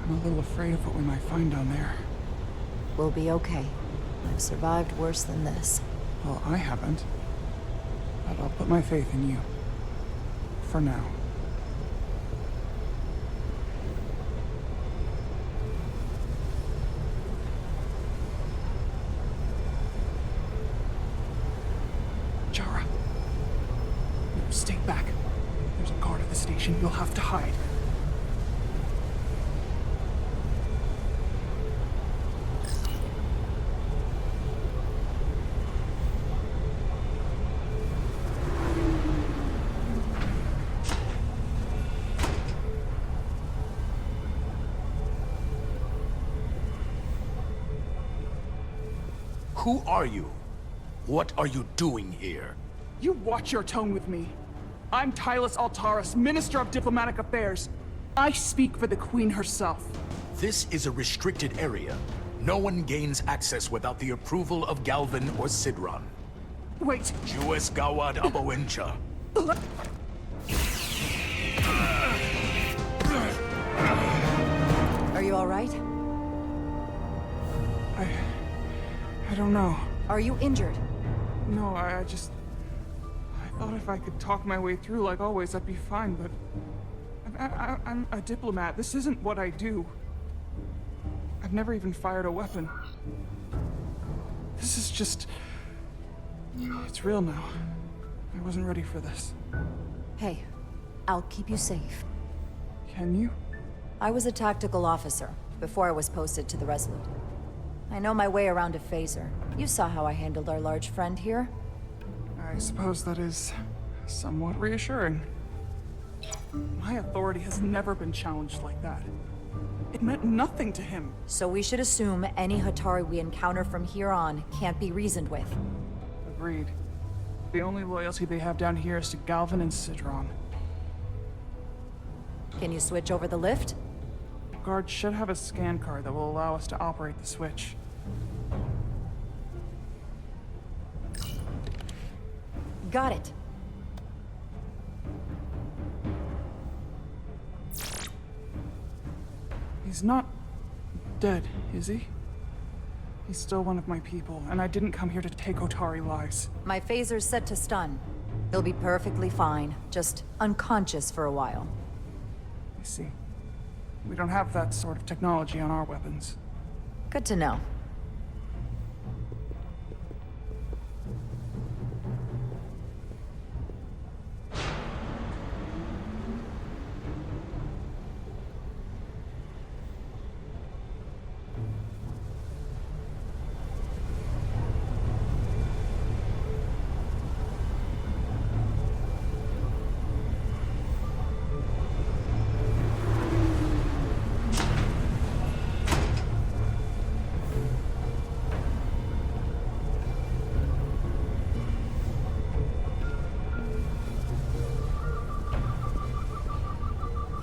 I'm a little afraid of what we might find down there. We'll be okay. I've survived worse than this. Well, I haven't. But I'll put my faith in you. For now. location, you'll have to hide. Who are you? What are you doing here? You watch your tone with me. I'm Tylus Altaris, Minister of Diplomatic Affairs. I speak for the Queen herself. This is a restricted area. No one gains access without the approval of Galvin or Sidron. Wait. Jues Gawad Abawincha. Are you all right? I don't know. Are you injured? No, I thought if I could talk my way through like always, I'd be fine, but... I'm a diplomat. This isn't what I do. I've never even fired a weapon. This is just... It's real now. I wasn't ready for this. Hey, I'll keep you safe. Can you? I was a tactical officer before I was posted to the Resolute. I know my way around a phaser. You saw how I handled our large friend here. I suppose that is somewhat reassuring. My authority has never been challenged like that. It meant nothing to him. So we should assume any Hatari we encounter from here on can't be reasoned with. Agreed. The only loyalty they have down here is to Galvin and Sidron. Can you switch over the lift? The guard should have a scan card that will allow us to operate the switch. Got it. He's not dead, is he? He's still one of my people, and I didn't come here to take Otari lives. My phaser's set to stun. He'll be perfectly fine, just unconscious for a while. I see. We don't have that sort of technology on our weapons. Good to know.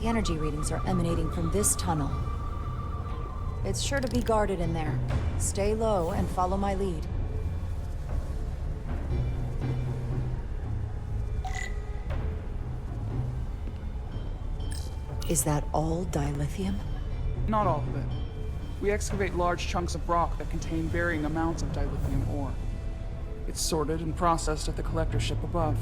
The energy readings are emanating from this tunnel. It's sure to be guarded in there. Stay low and follow my lead. Is that all dilithium? Not all of it. We excavate large chunks of rock that contain varying amounts of dilithium ore. It's sorted and processed at the collector ship above.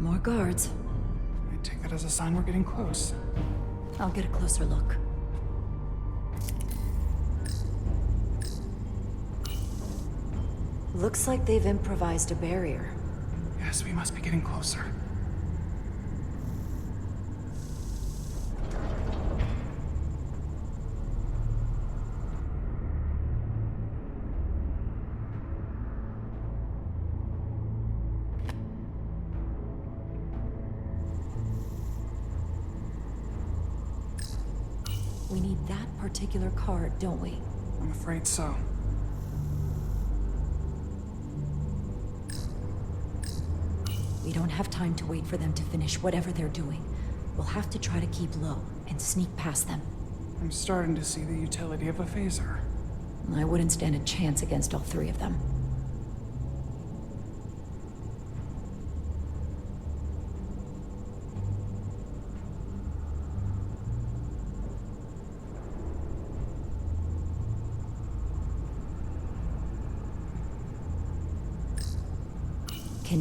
More guards. I take that as a sign we're getting close. I'll get a closer look. Looks like they've improvised a barrier. Yes, we must be getting closer. We need that particular card, don't we? I'm afraid so. We don't have time to wait for them to finish whatever they're doing. We'll have to try to keep low and sneak past them. I'm starting to see the utility of a phaser. I wouldn't stand a chance against all three of them.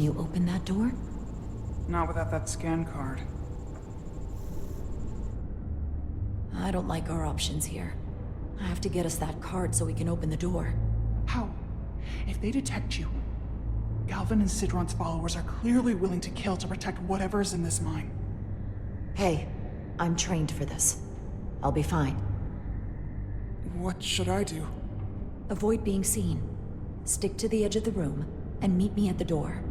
you open that door? Not without that scan card. I don't like our options here. I have to get us that card so we can open the door. How? If they detect you, Galvin and Sidron's followers are clearly willing to kill to protect whatever's in this mine. Hey, I'm trained for this. I'll be fine. What should I do? Avoid being seen. Stick to the edge of the room, and meet me at the door.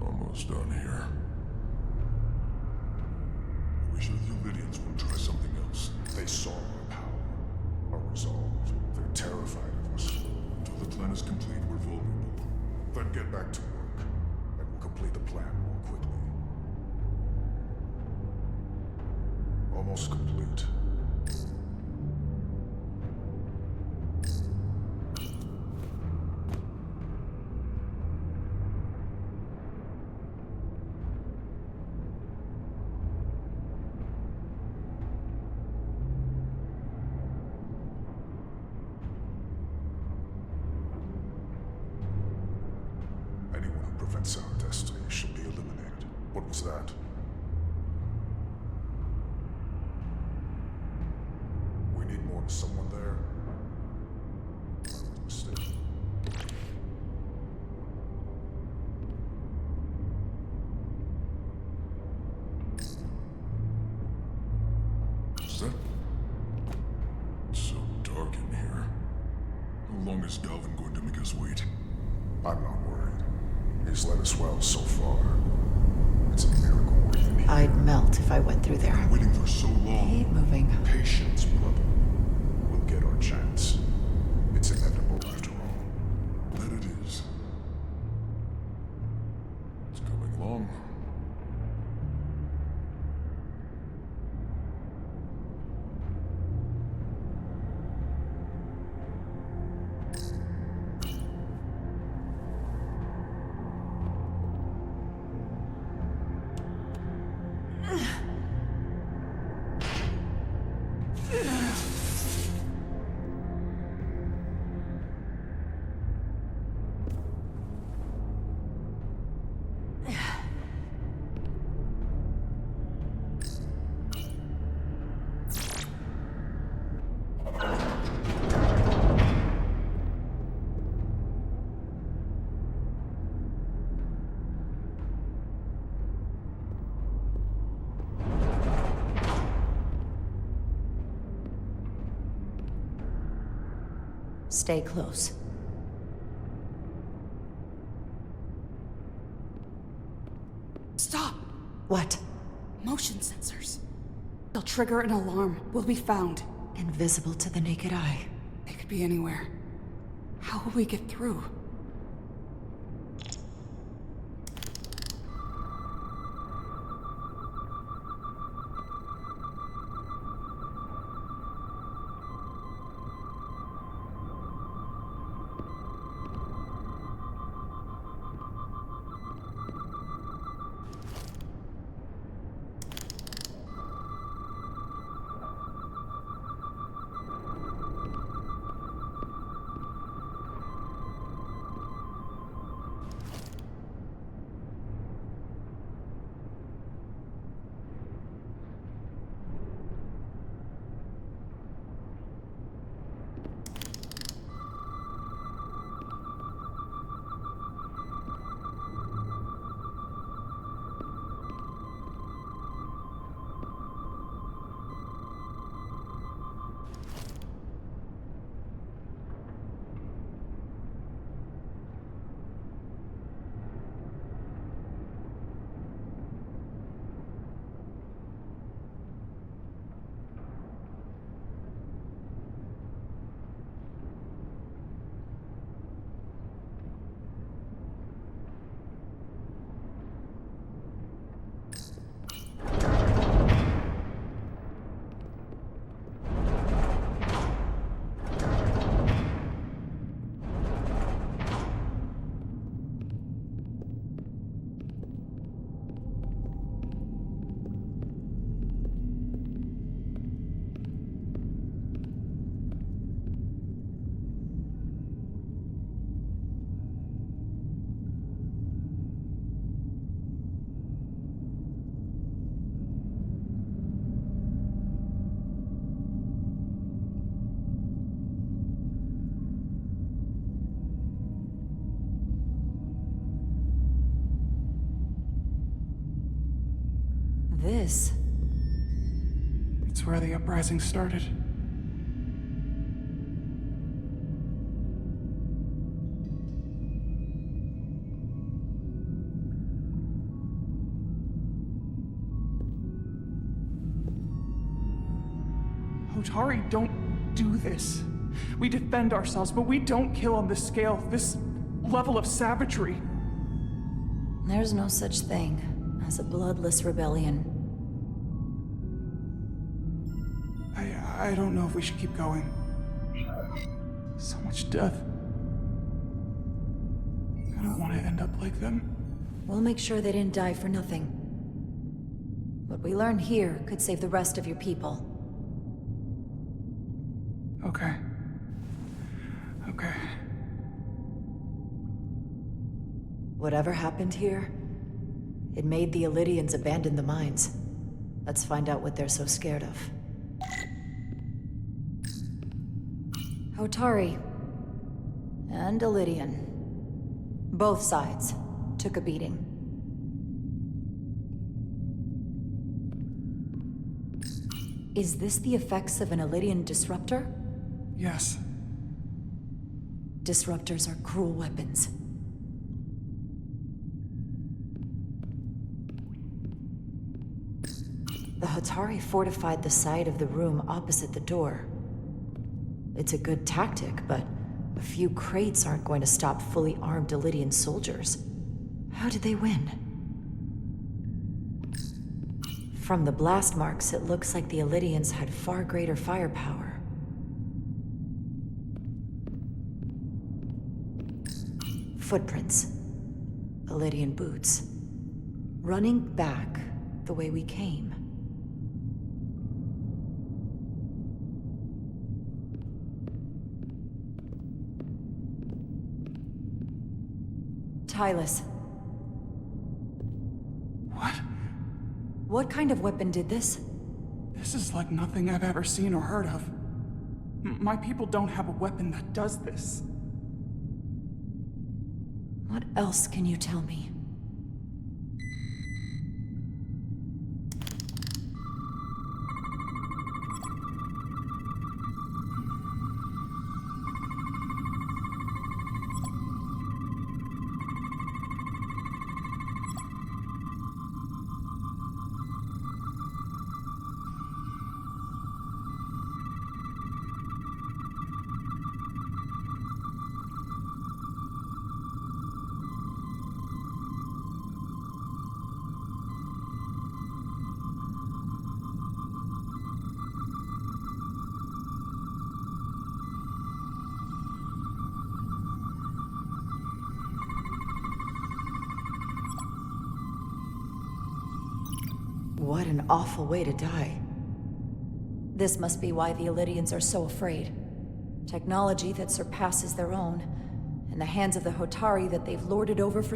Almost done here. We sure the Lydians won't try something else. They saw our power, our resolve. They're terrified of us. Until the plan is complete, we're vulnerable. Then get back to work, and we'll complete the plan more quickly. Almost complete. Anyone who prevents our destiny should be eliminated. What was that? We need more than someone there. My mistake. Is that... It's so dark in here. How long is Galvin going to make us wait? I'm not worried. He's led us well so far. It's a miracle we're even here. I'd melt if I went through there. We've been waiting for so long. Keep moving. Patience, brother. We'll get our chance. It's inevitable after all. That it is. It's coming along. Stay close. Stop! What? Motion sensors. They'll trigger an alarm. We'll be found. Invisible to the naked eye. They could be anywhere. How will we get through? This... It's where the uprising started. Hotari don't do this. We defend ourselves, but we don't kill on this scale, this level of savagery. There's no such thing as a bloodless rebellion. I don't know if we should keep going. So much death. I don't want to end up like them. We'll make sure they didn't die for nothing. What we learn here could save the rest of your people. Okay. Whatever happened here, it made the Illydians abandon the mines. Let's find out what they're so scared of. Hotari and Illydian. Both sides took a beating. Is this the effects of an Illydian disruptor? Yes. Disruptors are cruel weapons. The Hotari fortified the side of the room opposite the door. It's a good tactic, but a few crates aren't going to stop fully armed Illydian soldiers. How did they win? From the blast marks, it looks like the Illydians had far greater firepower. Footprints. Illydian boots. Running back the way we came. Tylus. What? What kind of weapon did this? This is like nothing I've ever seen or heard of. My people don't have a weapon that does this. What else can you tell me? What an awful way to die. This must be why the Illydians are so afraid. Technology that surpasses their own, in the hands of the Hotari that they've lorded over for